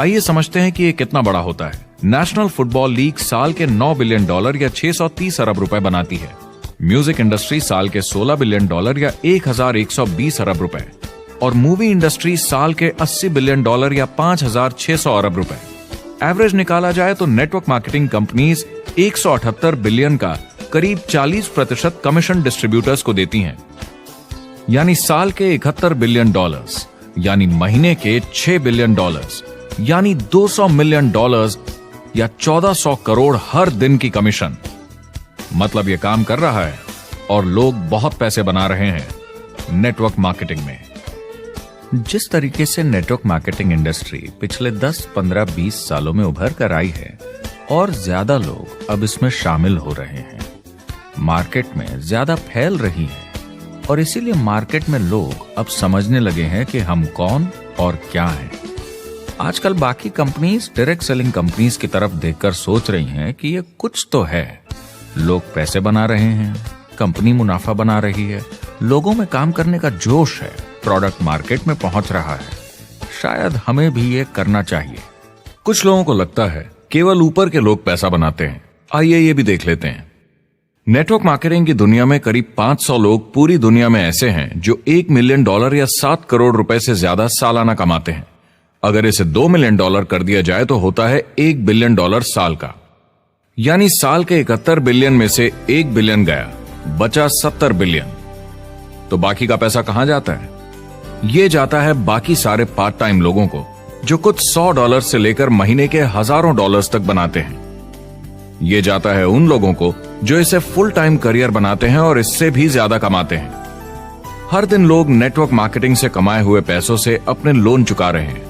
आइए समझते हैं कि ये कितना बड़ा होता है। नेशनल फुटबॉल लीग साल के $9 बिलियन या 630 अरब रुपए बनाती है। म्यूजिक इंडस्ट्री साल के $16 बिलियन या 1,120 अरब रुपए, और मूवी इंडस्ट्री साल के $80 बिलियन या 5,600 अरब रुपए। एवरेज निकाला जाए तो नेटवर्क मार्केटिंग कंपनीज 178 बिलियन का करीब 40% कमीशन डिस्ट्रीब्यूटर्स को देती हैं, यानी साल के $71 बिलियन, यानी महीने के $6 बिलियन, यानी $200 मिलियन या 1400 करोड़ हर दिन की कमीशन। मतलब ये काम कर रहा है और लोग बहुत पैसे बना रहे हैं नेटवर्क मार्केटिंग में। जिस तरीके से नेटवर्क मार्केटिंग इंडस्ट्री पिछले 10, 15, 20 सालों में उभर कर आई है और ज्यादा लोग अब इसमें शामिल हो रहे हैं, मार्केट में ज्यादा फैल रही है और इसीलिए मार्केट में लोग अब समझने लगे हैं कि हम कौन और क्या हैं। आजकल बाकी कंपनीज डायरेक्ट सेलिंग कंपनीज की तरफ देखकर सोच रही हैं कि ये कुछ तो है। लोग पैसे बना रहे हैं, कंपनी मुनाफा बना रही है, लोगों में काम करने का जोश है, प्रोडक्ट मार्केट में पहुंच रहा है, शायद हमें भी ये करना चाहिए। कुछ लोगों को लगता है केवल ऊपर के लोग पैसा बनाते हैं। आइए ये भी देख लेते हैं। नेटवर्क मार्केटिंग की दुनिया में करीब 500 लोग पूरी दुनिया में ऐसे हैं जो $1 मिलियन या 7 करोड़ रुपए से ज्यादा सालाना कमाते हैं। अगर इसे $2 मिलियन कर दिया जाए तो होता है $1 बिलियन साल का, यानी साल के 71 बिलियन में से 1 बिलियन गया, बचा 70 बिलियन। तो बाकी का पैसा कहां जाता है? ये जाता है बाकी सारे पार्ट टाइम लोगों को जो कुछ $100 से लेकर महीने के हजारों डॉलर्स तक बनाते हैं। ये जाता है उन लोगों को जो इसे फुल टाइम करियर बनाते हैं और इससे भी ज्यादा कमाते हैं। हर दिन लोग नेटवर्क मार्केटिंग से कमाए हुए पैसों से अपने लोन चुका रहे हैं,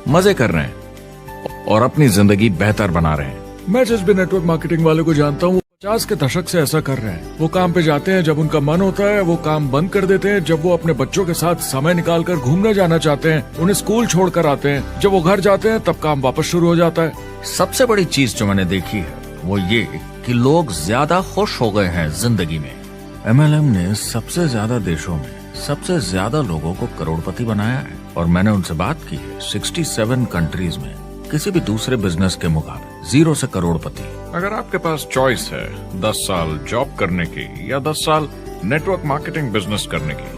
मजे कर रहे हैं और अपनी जिंदगी बेहतर बना रहे हैं। मैं जिस भी नेटवर्क मार्केटिंग वाले को जानता हूँ 50 के दशक से ऐसा कर रहे हैं। वो काम पे जाते हैं जब उनका मन होता है, वो काम बंद कर देते हैं जब वो अपने बच्चों के साथ समय निकालकर घूमने जाना चाहते हैं, उन्हें स्कूल छोड़कर आते हैं, जब वो घर जाते हैं तब काम वापस शुरू हो जाता है। सबसे बड़ी चीज जो मैंने देखी है वो ये कि लोग ज्यादा खुश हो गए हैं जिंदगी में। MLM ने सबसे ज्यादा देशों में सबसे ज्यादा लोगों को करोड़पति बनाया है और मैंने उनसे बात की है 67 कंट्रीज में किसी भी दूसरे बिजनेस के मुकाबले 0 से करोड़पति। अगर आपके पास चॉइस है 10 साल जॉब करने की या 10 साल नेटवर्क मार्केटिंग बिजनेस करने की,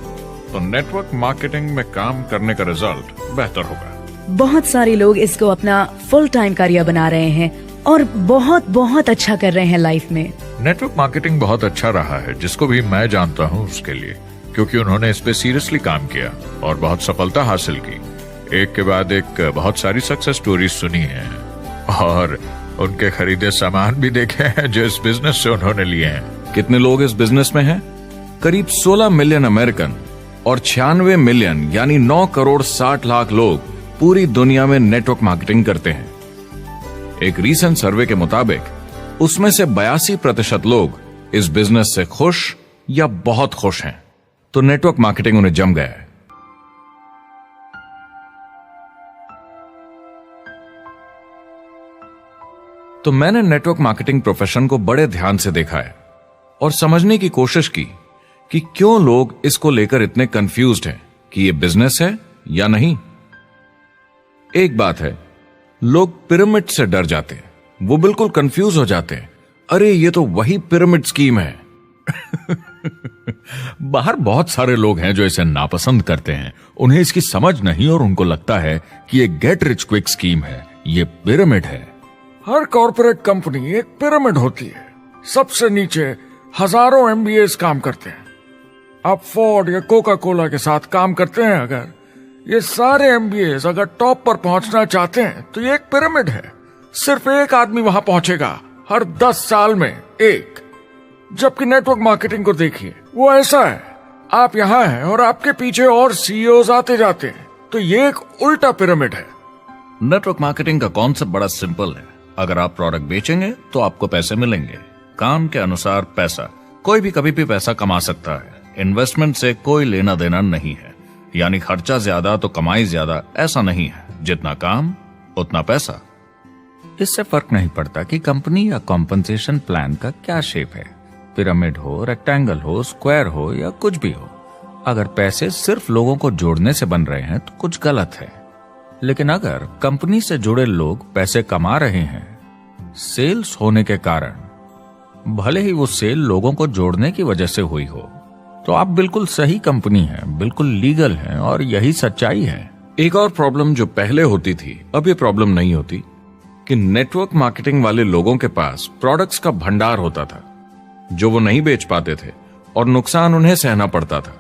तो नेटवर्क मार्केटिंग में काम करने का रिजल्ट बेहतर होगा। बहुत सारे लोग इसको अपना फुल टाइम करियर बना रहे हैं और बहुत बहुत अच्छा कर रहे हैं लाइफ में। नेटवर्क मार्केटिंग बहुत अच्छा रहा है जिसको भी मैं जानता हूँ उसके लिए, क्योंकि उन्होंने इस पे सीरियसली काम किया और बहुत सफलता हासिल की। एक के बाद एक बहुत सारी सक्सेस स्टोरीज सुनी है और उनके खरीदे सामान भी देखे हैं जो इस बिजनेस से उन्होंने लिए हैं। कितने लोग इस बिजनेस में हैं? करीब 16 मिलियन अमेरिकन और 96 मिलियन यानी 9 करोड़ 60 लाख लोग पूरी दुनिया में नेटवर्क मार्केटिंग करते हैं। एक रीसेंट सर्वे के मुताबिक उसमें से 82% लोग इस बिजनेस से खुश या बहुत खुश हैं। तो नेटवर्क मार्केटिंग उन्हें जम गया है। तो मैंने नेटवर्क मार्केटिंग प्रोफेशन को बड़े ध्यान से देखा है और समझने की कोशिश की कि क्यों लोग इसको लेकर इतने कंफ्यूज्ड हैं कि ये बिजनेस है या नहीं। एक बात है, लोग पिरामिड से डर जाते हैं, वो बिल्कुल कंफ्यूज हो जाते हैं। अरे ये तो वही पिरामिड स्कीम है। बाहर बहुत सारे लोग हैं जो इसे नापसंद करते हैं, उन्हें इसकी समझ नहीं और उनको लगता है कि ये गेट रिच क्विक स्कीम है, ये पिरामिड है। हर कॉर्पोरेट कंपनी एक पिरामिड होती है। सबसे नीचे हजारों MBAs काम करते हैं। आप फोर्ड या कोका कोला के साथ काम करते हैं, अगर ये सारे MBAs अगर टॉप पर पहुंचना चाहते हैं तो ये एक पिरामिड है। सिर्फ एक आदमी वहां पहुंचेगा हर 10 साल में एक। जबकि नेटवर्क मार्केटिंग को देखिए, वो ऐसा है, आप यहां हैं और आपके पीछे और CEOs आते जाते हैं, तो ये एक उल्टा पिरामिड है। नेटवर्क मार्केटिंग का कॉन्सेप्ट बड़ा सिंपल है। अगर आप प्रोडक्ट बेचेंगे तो आपको पैसे मिलेंगे, काम के अनुसार पैसा। कोई भी कभी भी पैसा कमा सकता है, इन्वेस्टमेंट से कोई लेना देना नहीं है। यानी खर्चा ज्यादा तो कमाई ज्यादा, ऐसा नहीं है। जितना काम उतना पैसा। इससे फर्क नहीं पड़ता कि कंपनी या कॉम्पनसेशन प्लान का क्या शेप है, पिरामिड हो, रेक्टेंगल हो, स्क्वायर हो या कुछ भी हो। अगर पैसे सिर्फ लोगों को जोड़ने से बन रहे हैं तो कुछ गलत है। लेकिन अगर कंपनी से जुड़े लोग पैसे कमा रहे हैं सेल्स होने के कारण, भले ही वो सेल लोगों को जोड़ने की वजह से हुई हो, तो आप बिल्कुल सही कंपनी है, बिल्कुल लीगल है और यही सच्चाई है। एक और प्रॉब्लम जो पहले होती थी, अब ये प्रॉब्लम नहीं होती कि नेटवर्क मार्केटिंग वाले लोगों के पास प्रोडक्ट्स का भंडार होता था जो वो नहीं बेच पाते थे और नुकसान उन्हें सहना पड़ता था।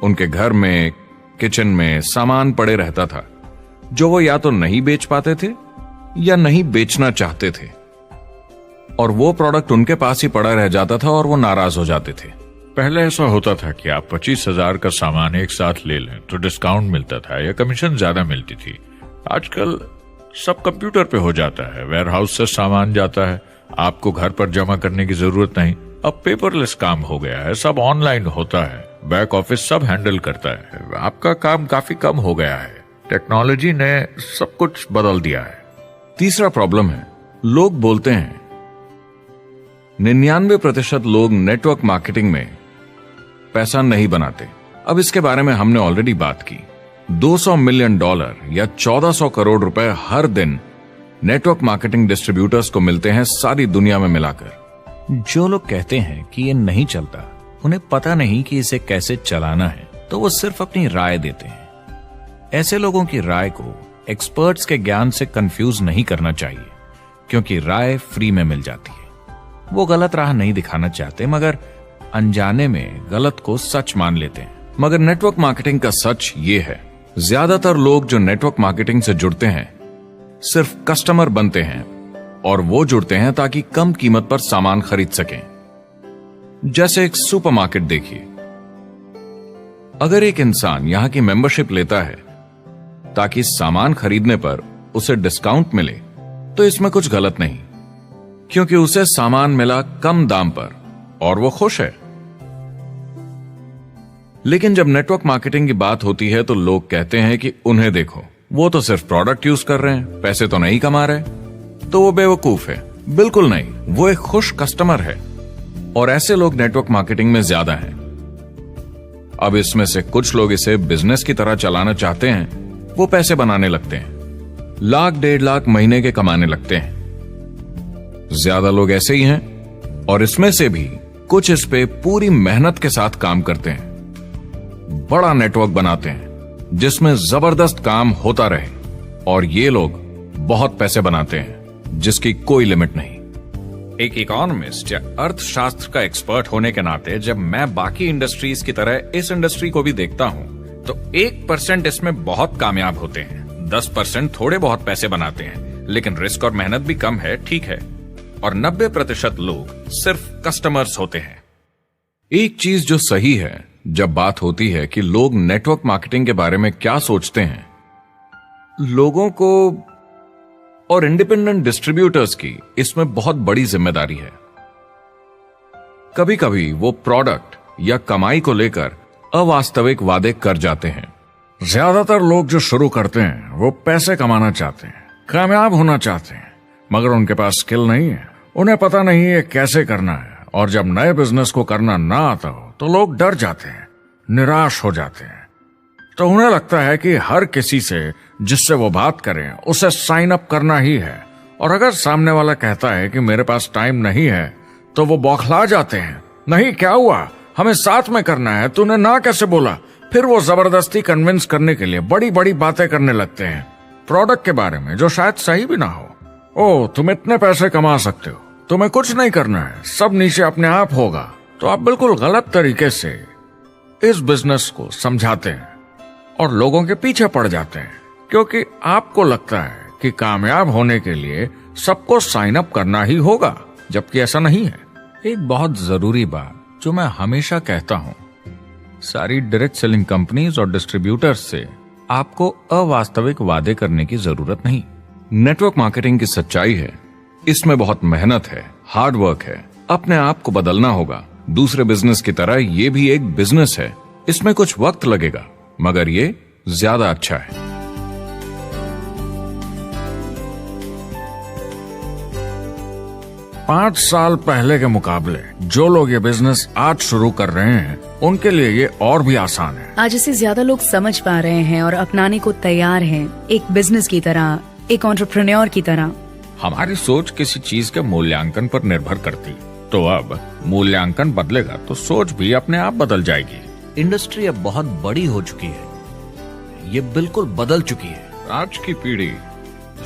उनके घर में, किचन में सामान पड़े रहता था जो वो या तो नहीं बेच पाते थे या नहीं बेचना चाहते थे, और वो प्रोडक्ट उनके पास ही पड़ा रह जाता था और वो नाराज हो जाते थे। पहले ऐसा होता था कि आप 25,000 का सामान एक साथ ले लें तो डिस्काउंट मिलता था या कमीशन ज्यादा मिलती थी। आजकल सब कंप्यूटर पे हो जाता है, वेयर हाउस से सामान जाता है, आपको घर पर जमा करने की जरूरत नहीं। अब पेपरलेस काम हो गया है, सब ऑनलाइन होता है, बैक ऑफिस सब हैंडल करता है, आपका काम काफी कम हो गया है। टेक्नोलॉजी ने सब कुछ बदल दिया है। तीसरा प्रॉब्लम है, लोग बोलते हैं 99% लोग नेटवर्क मार्केटिंग में पैसा नहीं बनाते। अब इसके बारे में हमने ऑलरेडी बात की। $200 मिलियन या 1400 करोड़ रुपए हर दिन नेटवर्क मार्केटिंग डिस्ट्रीब्यूटर्स को मिलते हैं सारी दुनिया में मिलाकर। जो लोग कहते हैं कि ये नहीं चलता, उन्हें पता नहीं कि इसे कैसे चलाना है, तो वो सिर्फ अपनी राय देते हैं। ऐसे लोगों की राय को एक्सपर्ट्स के ज्ञान से कंफ्यूज नहीं करना चाहिए, क्योंकि राय फ्री में मिल जाती है। वो गलत राह नहीं दिखाना चाहते, मगर अनजाने में गलत को सच मान लेते हैं। मगर नेटवर्क मार्केटिंग का सच ये है, ज्यादातर लोग जो नेटवर्क मार्केटिंग से जुड़ते हैं सिर्फ कस्टमर बनते हैं, और वो जुड़ते हैं ताकि कम कीमत पर सामान खरीद सकें। जैसे एक सुपरमार्केट देखिए, अगर एक इंसान यहां की मेंबरशिप लेता है ताकि सामान खरीदने पर उसे डिस्काउंट मिले, तो इसमें कुछ गलत नहीं, क्योंकि उसे सामान मिला कम दाम पर और वो खुश है। लेकिन जब नेटवर्क मार्केटिंग की बात होती है तो लोग कहते हैं कि उन्हें देखो, वो तो सिर्फ प्रोडक्ट यूज कर रहे हैं, पैसे तो नहीं कमा रहे, तो वो बेवकूफ है। बिल्कुल नहीं, वो एक खुश कस्टमर है, और ऐसे लोग नेटवर्क मार्केटिंग में ज्यादा हैं। अब इसमें से कुछ लोग इसे बिजनेस की तरह चलाना चाहते हैं, वो पैसे बनाने लगते हैं, लाख 1.5 लाख महीने के कमाने लगते हैं। ज्यादा लोग ऐसे ही हैं, और इसमें से भी कुछ इस पे पूरी मेहनत के साथ काम करते हैं, बड़ा नेटवर्क बनाते हैं जिसमें जबरदस्त काम होता रहे, और ये लोग बहुत पैसे बनाते हैं जिसकी कोई लिमिट नहीं। एक इकोनॉमिस्ट या अर्थशास्त्र का एक्सपर्ट होने के नाते जब मैं बाकी इंडस्ट्रीज की तरह इस इंडस्ट्री को भी देखता हूं, तो 1% इसमें बहुत कामयाब होते हैं, 10% थोड़े बहुत पैसे बनाते हैं, लेकिन रिस्क और मेहनत भी कम है, ठीक है, और 90% लोग सिर्फ कस्टमर्स होते हैं। एक चीज जो सही है जब बात होती है कि लोग नेटवर्क मार्केटिंग के बारे में क्या सोचते हैं, लोगों को और इंडिपेंडेंट डिस्ट्रीब्यूटर्स की इसमें बहुत बड़ी जिम्मेदारी है। कभी कभी वो प्रोडक्ट या कमाई को लेकर अवास्तविक वादे कर जाते हैं। ज्यादातर लोग जो शुरू करते हैं वो पैसे कमाना चाहते हैं, कामयाब होना चाहते हैं, मगर उनके पास स्किल नहीं है, उन्हें पता नहीं है कैसे करना है। और जब नए बिजनेस को करना ना आता हो तो लोग डर जाते हैं, निराश हो जाते हैं। तो उन्हें लगता है कि हर किसी से जिससे वो बात करें उसे साइन अप करना ही है। और अगर सामने वाला कहता है कि मेरे पास टाइम नहीं है तो वो बौखला जाते हैं। नहीं, क्या हुआ, हमें साथ में करना है, तूने ना कैसे बोला। फिर वो जबरदस्ती कन्विंस करने के लिए बड़ी बड़ी बातें करने लगते हैं प्रोडक्ट के बारे में जो शायद सही भी ना हो। ओ, तुम इतने पैसे कमा सकते हो, तुम्हें कुछ नहीं करना है, सब नीचे अपने आप होगा। तो आप बिल्कुल गलत तरीके से इस बिजनेस को समझाते हैं और लोगों के पीछे पड़ जाते हैं, क्योंकि आपको लगता है कि कामयाब होने के लिए सबको साइन अप करना ही होगा, जबकि ऐसा नहीं है। एक बहुत जरूरी बात जो मैं हमेशा कहता हूं, सारी डायरेक्ट सेलिंग कंपनीज और डिस्ट्रीब्यूटर्स से आपको अवास्तविक वादे करने की जरूरत नहीं। नेटवर्क मार्केटिंग की सच्चाई है, इसमें बहुत मेहनत है, हार्ड वर्क है, अपने आप को बदलना होगा। दूसरे बिजनेस की तरह ये भी एक बिजनेस है, इसमें कुछ वक्त लगेगा मगर ये ज्यादा अच्छा है। 5 साल पहले के मुकाबले जो लोग ये बिजनेस आज शुरू कर रहे हैं उनके लिए ये और भी आसान है। आज इसे ज्यादा लोग समझ पा रहे हैं और अपनाने को तैयार हैं, एक बिजनेस की तरह, एक एंटरप्रेन्योर की तरह। हमारी सोच किसी चीज के मूल्यांकन पर निर्भर करती, तो अब मूल्यांकन बदलेगा तो सोच भी अपने आप बदल जाएगी। इंडस्ट्री अब बहुत बड़ी हो चुकी है, ये बिल्कुल बदल चुकी है। आज की पीढ़ी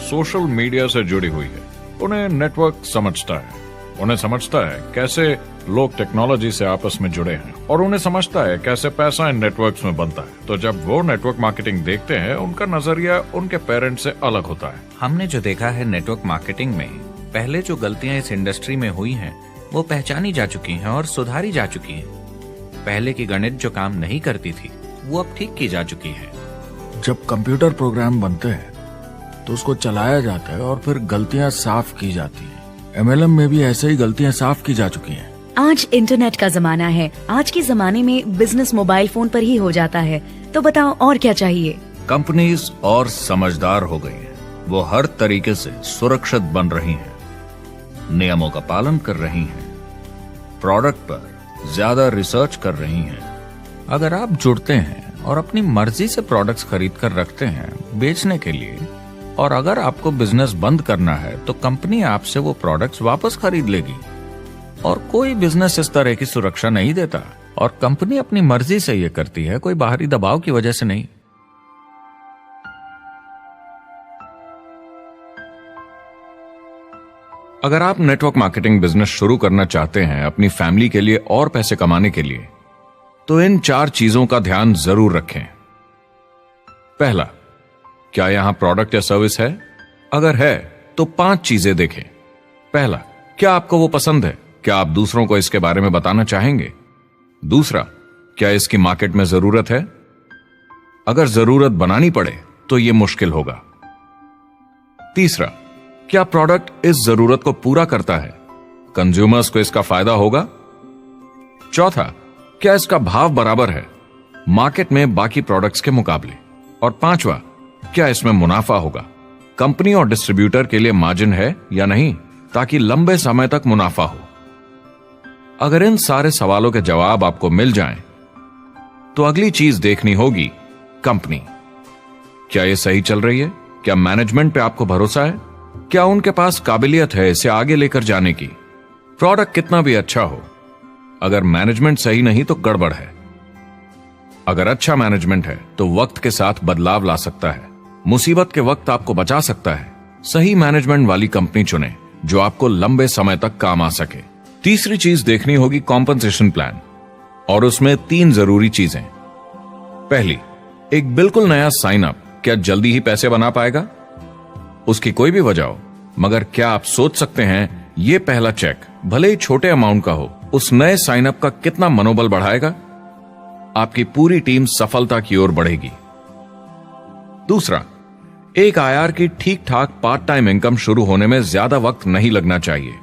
सोशल मीडिया से जुड़ी हुई है, उन्हें नेटवर्क समझता है, उन्हें समझता है कैसे लोग टेक्नोलॉजी से आपस में जुड़े हैं और उन्हें समझता है कैसे पैसा इन नेटवर्क्स में बनता है। तो जब वो नेटवर्क मार्केटिंग देखते हैं उनका नजरिया उनके पेरेंट्स से अलग होता है। हमने जो देखा है नेटवर्क मार्केटिंग में, पहले जो गलतियां इस इंडस्ट्री में हुई हैं वो पहचानी जा चुकी हैं और सुधारी जा चुकी हैं। पहले की गणित जो काम नहीं करती थी वो अब ठीक की जा चुकी है। जब कंप्यूटर प्रोग्राम बनते हैं तो उसको चलाया जाता है और फिर गलतियां साफ की जाती हैं। MLM में भी ऐसे ही गलतियां साफ की जा चुकी हैं। आज इंटरनेट का जमाना है, आज के जमाने में बिजनेस मोबाइल फोन पर ही हो जाता है। तो बताओ और क्या चाहिए। कंपनीज और समझदार हो गई हैं, वो हर तरीके से सुरक्षित बन रही हैं, नियमों का पालन कर रही हैं, प्रोडक्ट पर ज्यादा रिसर्च कर रही हैं। अगर आप जुड़ते हैं और अपनी मर्जी से प्रोडक्ट्स खरीद कर रखते हैं बेचने के लिए, और अगर आपको बिजनेस बंद करना है तो कंपनी आपसे वो प्रोडक्ट्स वापस खरीद लेगी। और कोई बिजनेस इस तरह की सुरक्षा नहीं देता, और कंपनी अपनी मर्जी से ये करती है, कोई बाहरी दबाव की वजह से नहीं। अगर आप नेटवर्क मार्केटिंग बिजनेस शुरू करना चाहते हैं अपनी फैमिली के लिए और पैसे कमाने के लिए, तो इन 4 चीजों का ध्यान जरूर रखें। पहला, क्या यहां प्रोडक्ट या सर्विस है? अगर है तो 5 चीजें देखें। पहला, क्या आपको वो पसंद है? क्या आप दूसरों को इसके बारे में बताना चाहेंगे? दूसरा, क्या इसकी मार्केट में जरूरत है? अगर जरूरत बनानी पड़े तो यह मुश्किल होगा। तीसरा, क्या प्रोडक्ट इस जरूरत को पूरा करता है? कंज्यूमर्स को इसका फायदा होगा? चौथा, क्या इसका भाव बराबर है मार्केट में बाकी प्रोडक्ट्स के मुकाबले? और पांचवा, क्या इसमें मुनाफा होगा? कंपनी और डिस्ट्रीब्यूटर के लिए मार्जिन है या नहीं, ताकि लंबे समय तक मुनाफा हो। अगर इन सारे सवालों के जवाब आपको मिल जाएं, तो अगली चीज देखनी होगी कंपनी। क्या यह सही चल रही है? क्या मैनेजमेंट पे आपको भरोसा है? क्या उनके पास काबिलियत है इसे आगे लेकर जाने की? प्रोडक्ट कितना भी अच्छा हो, अगर मैनेजमेंट सही नहीं तो गड़बड़ है। अगर अच्छा मैनेजमेंट है तो वक्त के साथ बदलाव ला सकता है, मुसीबत के वक्त आपको बचा सकता है। सही मैनेजमेंट वाली कंपनी चुने जो आपको लंबे समय तक काम आ सके। तीसरी चीज देखनी होगी कॉम्पनसेशन प्लान, और उसमें 3 जरूरी चीजें। पहली, एक बिल्कुल नया साइन अप क्या जल्दी ही पैसे बना पाएगा? उसकी कोई भी वजह हो, मगर क्या आप सोच सकते हैं ये पहला चेक, भले ही छोटे अमाउंट का हो, उस नए साइन अप का कितना मनोबल बढ़ाएगा? आपकी पूरी टीम सफलता की ओर बढ़ेगी। दूसरा, एक IR की ठीक ठाक पार्ट टाइम इनकम शुरू होने में ज्यादा वक्त नहीं लगना चाहिए,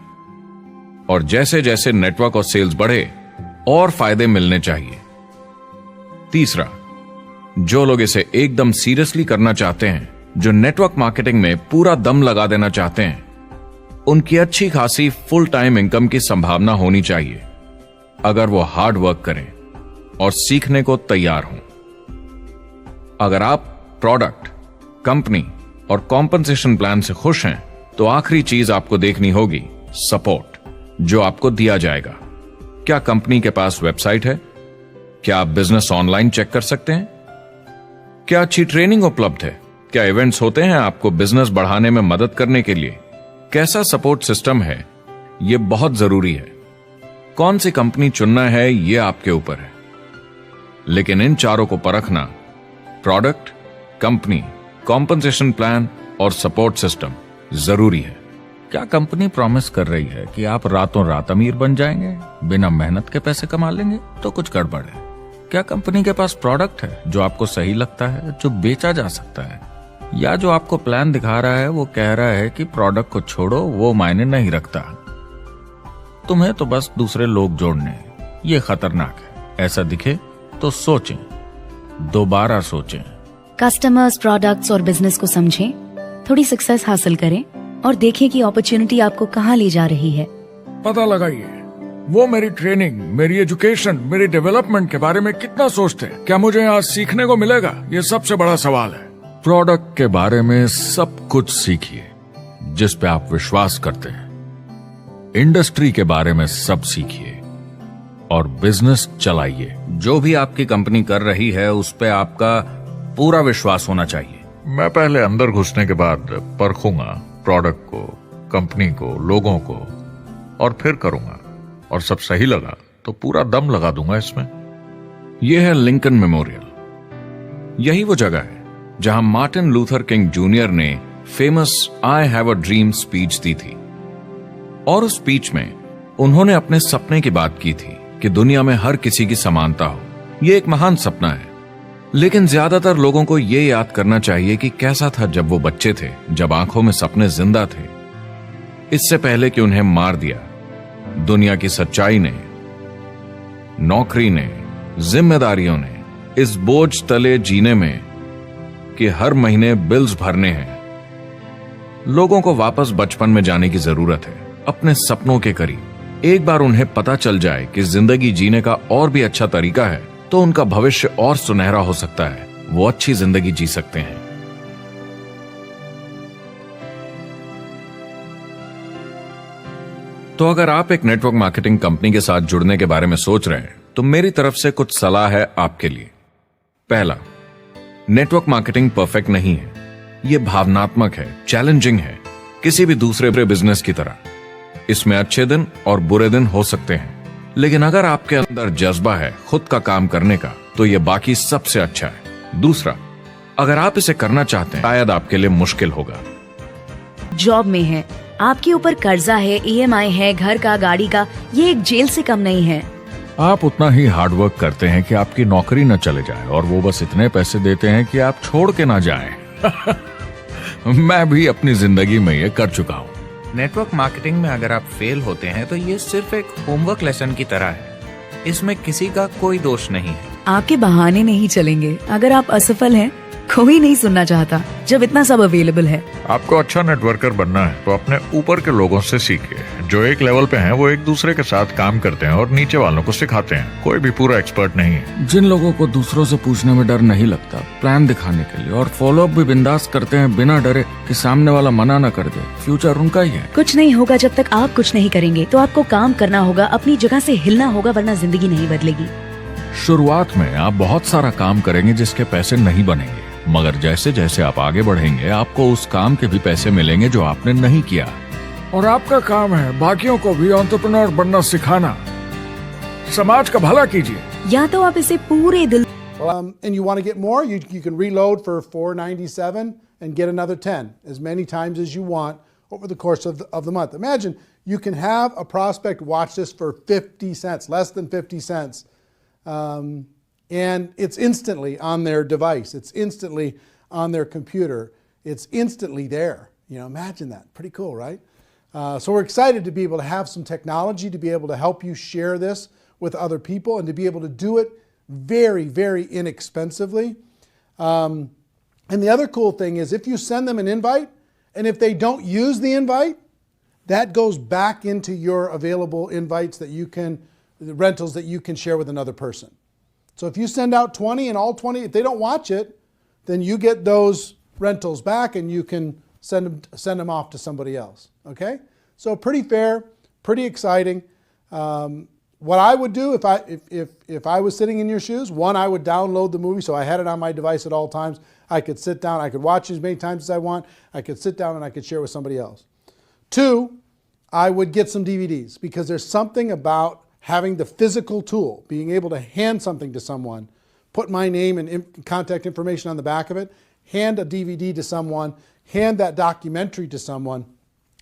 और जैसे जैसे नेटवर्क और सेल्स बढ़े और फायदे मिलने चाहिए। तीसरा, जो लोग इसे एकदम सीरियसली करना चाहते हैं, जो नेटवर्क मार्केटिंग में पूरा दम लगा देना चाहते हैं, उनकी अच्छी खासी फुल टाइम इनकम की संभावना होनी चाहिए अगर वो हार्ड वर्क करें और सीखने को तैयार हों। अगर आप प्रोडक्ट, कंपनी और कॉम्पनसेशन प्लान से खुश हैं तो आखिरी चीज आपको देखनी होगी सपोर्ट जो आपको दिया जाएगा। क्या कंपनी के पास वेबसाइट है? क्या आप बिजनेस ऑनलाइन चेक कर सकते हैं? क्या अच्छी ट्रेनिंग उपलब्ध है? क्या इवेंट्स होते हैं आपको बिजनेस बढ़ाने में मदद करने के लिए? कैसा सपोर्ट सिस्टम है? यह बहुत जरूरी है। कौन सी कंपनी चुनना है यह आपके ऊपर है, लेकिन इन चारों को परखना, प्रोडक्ट, कंपनी, कॉम्पनसेशन प्लान और सपोर्ट सिस्टम, जरूरी है। क्या कंपनी प्रॉमिस कर रही है कि आप रातों रात अमीर बन जाएंगे, बिना मेहनत के पैसे कमा लेंगे? तो कुछ गड़बड़ है। क्या कंपनी के पास प्रोडक्ट है जो आपको सही लगता है, जो बेचा जा सकता है? या जो आपको प्लान दिखा रहा है वो कह रहा है कि प्रोडक्ट को छोड़ो, वो मायने नहीं रखता, तुम्हें तो बस दूसरे लोग जोड़ने हैं। ये खतरनाक है। ऐसा दिखे तो सोचें, दोबारा सोचें। कस्टमर्स, प्रोडक्ट्स और बिजनेस को समझें, थोड़ी सक्सेस हासिल करें और देखें कि अपॉर्चुनिटी आपको कहां ले जा रही है। पता लगाइए वो मेरी ट्रेनिंग, मेरी एजुकेशन, मेरी डेवलपमेंट के बारे में कितना सोचते हैं। क्या मुझे यहाँ सीखने को मिलेगा? ये सबसे बड़ा सवाल है। प्रोडक्ट के बारे में सब कुछ सीखिए जिस पे आप विश्वास करते हैं। इंडस्ट्री के बारे में सब सीखिए और बिजनेस चलाइए। जो भी आपकी कंपनी कर रही है उस पे आपका पूरा विश्वास होना चाहिए। मैं पहले अंदर घुसने के बाद परखूंगा प्रोडक्ट को, कंपनी को, लोगों को, और फिर करूंगा। और सब सही लगा तो पूरा दम लगा दूंगा इसमें। यह है लिंकन मेमोरियल। यही वो जगह है जहां मार्टिन लूथर किंग जूनियर ने famous I have a dream speech दी थी। और उस स्पीच में उन्होंने अपने सपने की बात की थी कि दुनिया में हर किसी की समानता हो। यह एक महान सपना है, लेकिन ज्यादातर लोगों को यह याद करना चाहिए कि कैसा था जब वो बच्चे थे, जब आंखों में सपने जिंदा थे, इससे पहले कि उन्हें मार दिया दुनिया की सच्चाई ने, नौकरी ने, जिम्मेदारियों ने, इस बोझ तले जीने में कि हर महीने बिल्स भरने हैं। लोगों को वापस बचपन में जाने की जरूरत है, अपने सपनों के करीब। एक बार उन्हें पता चल जाए कि जिंदगी जीने का और भी अच्छा तरीका है तो उनका भविष्य और सुनहरा हो सकता है। वो अच्छी जिंदगी जी सकते हैं। तो अगर आप एक नेटवर्क मार्केटिंग कंपनी के साथ जुड़ने के बारे में सोच रहे हैं तो मेरी तरफ से कुछ सलाह है आपके लिए। पहला, नेटवर्क मार्केटिंग परफेक्ट नहीं है। यह भावनात्मक है, चैलेंजिंग है, किसी भी दूसरे बिजनेस की तरह। इसमें अच्छे दिन और बुरे दिन हो सकते हैं, लेकिन अगर आपके अंदर जज्बा है खुद का काम करने का तो यह बाकी सबसे अच्छा है। दूसरा, अगर आप इसे करना चाहते हैं शायद आपके लिए मुश्किल होगा। जॉब में है, आपके ऊपर कर्जा है, EMI है, घर का, गाड़ी का, ये एक जेल से कम नहीं है। आप उतना ही हार्ड वर्क करते हैं कि आपकी नौकरी न चले जाए और वो बस इतने पैसे देते हैं कि आप छोड़ के ना जाएं। मैं भी अपनी जिंदगी में ये कर चुका हूं। नेटवर्क मार्केटिंग में अगर आप फेल होते हैं तो ये सिर्फ एक होमवर्क लेसन की तरह है। इसमें किसी का कोई दोष नहीं है। आपके बहाने नहीं चलेंगे। अगर आप असफल हैं, कोई नहीं सुनना चाहता जब इतना सब अवेलेबल है। आपको अच्छा नेटवर्कर बनना है तो अपने ऊपर के लोगों से सीखिए। जो एक लेवल पे हैं वो एक दूसरे के साथ काम करते हैं और नीचे वालों को सिखाते हैं। कोई भी पूरा एक्सपर्ट नहीं है। जिन लोगों को दूसरों से पूछने में डर नहीं लगता, प्लान दिखाने के लिए और फॉलो अप भी बिंदास करते हैं बिना डरे कि सामने वाला मना न कर दे, फ्यूचर उनका ही है। कुछ नहीं होगा जब तक आप कुछ नहीं करेंगे। तो आपको काम करना होगा, अपनी जगह से हिलना होगा, वरना जिंदगी नहीं बदलेगी। शुरुआत में आप बहुत सारा काम करेंगे जिसके पैसे नहीं बनेंगे, मगर जैसे जैसे आप आगे बढ़ेंगे आपको उस काम के भी पैसे मिलेंगे जो आपने नहीं किया। और आपका काम है बाकियों को भी एंटरप्रेन्योर बनना सिखाना। समाज का भला कीजिए। या तो आप इसे पूरे दिल and you want to get more, you can reload for $4.97 and get another 10 as many times as you want over the course of the month. Imagine you can have a prospect watch this for 50 cents, less than 50 cents. And it's instantly on their device. It's instantly on their computer. It's instantly there. You know, imagine that. Pretty cool, right? So we're excited to be able to have some technology to be able to help you share this with other people and to be able to do it very, very inexpensively. And the other cool thing is if you send them an invite and if they don't use the invite, that goes back into your available invites that you can, the rentals that you can share with another person. So if you send out 20 and all 20, if they don't watch it, then you get those rentals back and you can send them off to somebody else. Okay? So pretty fair, pretty exciting. What I would do if I was sitting in your shoes, one, I would download the movie so I had it on my device at all times. I could sit down, I could watch as many times as I want. I could sit down and I could share with somebody else. Two, I would get some DVDs because there's something about having the physical tool, being able to hand something to someone, put my name and contact information on the back of it, hand a DVD to someone, hand that documentary to someone,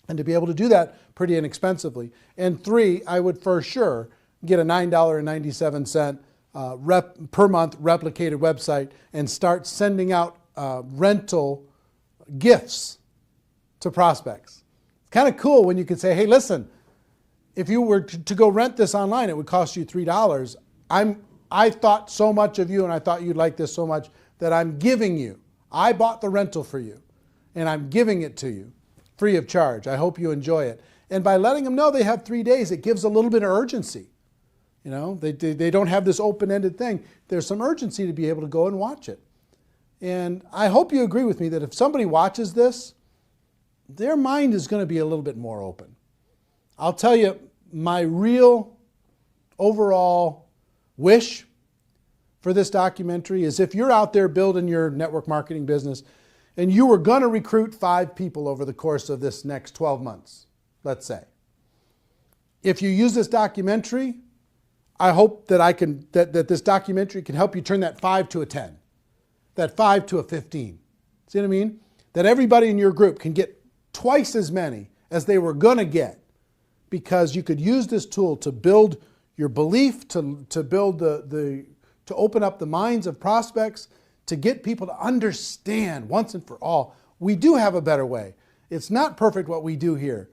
and to be able to do that pretty inexpensively. And three, I would for sure get a $9.97 per month replicated website and start sending out rental gifts to prospects. It's kind of cool when you can say, hey, listen, if you were to go rent this online, it would cost you $3. I thought so much of you and I thought you'd like this so much that I'm giving you. I bought the rental for you and I'm giving it to you free of charge. I hope you enjoy it. And by letting them know they have 3 days, it gives a little bit of urgency. You know, they don't have this open-ended thing. There's some urgency to be able to go and watch it. And I hope you agree with me that if somebody watches this, their mind is going to be a little bit more open. I'll tell you, my real overall wish for this documentary is if you're out there building your network marketing business and you were going to recruit 5 people over the course of this next 12 months, let's say. If you use this documentary, I hope that that this documentary can help you turn that 5 to a 10, that 5 to a 15. See what I mean? That everybody in your group can get twice as many as they were going to get because you could use this tool to build your belief, to build to open up the minds of prospects, to get people to understand once and for all, we do have a better way. It's not perfect what we do here,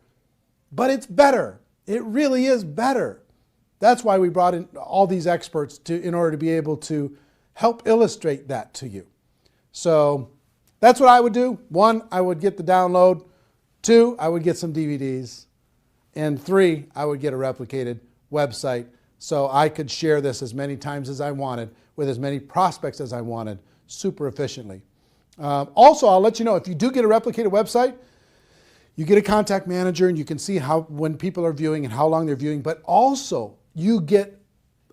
but it's better. It really is better. That's why we brought in all these experts in order to be able to help illustrate that to you. So that's what I would do. 1, I would get the download. 2, I would get some DVDs. And 3, I would get a replicated website so I could share this as many times as I wanted with as many prospects as I wanted super efficiently. Also, I'll let you know, if you do get a replicated website, you get a contact manager and you can see when people are viewing and how long they're viewing, but also you get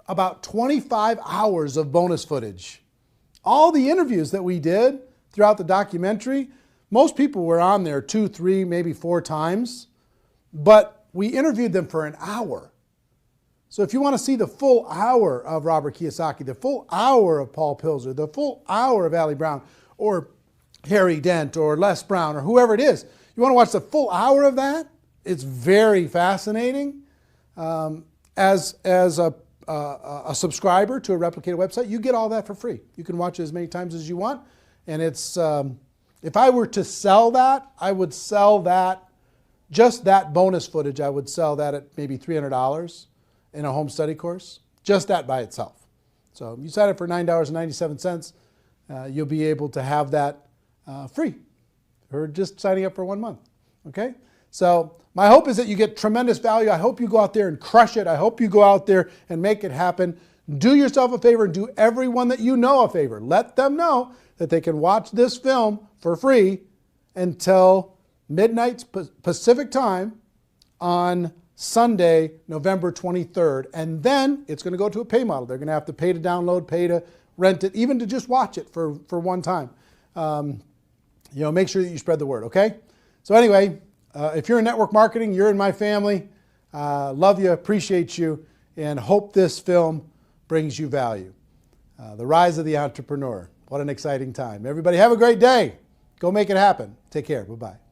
about 25 hours of bonus footage. All the interviews that we did throughout the documentary, most people were on there 2, 3, maybe 4 times, but we interviewed them for an hour. So if you want to see the full hour of Robert Kiyosaki, the full hour of Paul Pilzer, the full hour of Ali Brown, or Harry Dent, or Les Brown, or whoever it is, you want to watch the full hour of that? It's very fascinating. As a subscriber to a replicated website, you get all that for free. You can watch it as many times as you want. And it's if I were to sell that, I would sell that, just that bonus footage, I would sell that at maybe $300 in a home study course, just that by itself. So you sign up for $9.97, you'll be able to have that free, or just signing up for 1 month, okay? So my hope is that you get tremendous value. I hope you go out there and crush it. I hope you go out there and make it happen. Do yourself a favor and do everyone that you know a favor. Let them know that they can watch this film for free until midnight Pacific time on Sunday, November 23rd. And then it's going to go to a pay model. They're going to have to pay to download, pay to rent it, even to just watch it for one time. Make sure that you spread the word, okay? So anyway, if you're in network marketing, you're in my family. Love you, appreciate you, and hope this film brings you value. The Rise of the Entrepreneur. What an exciting time. Everybody have a great day. Go make it happen. Take care. Bye-bye.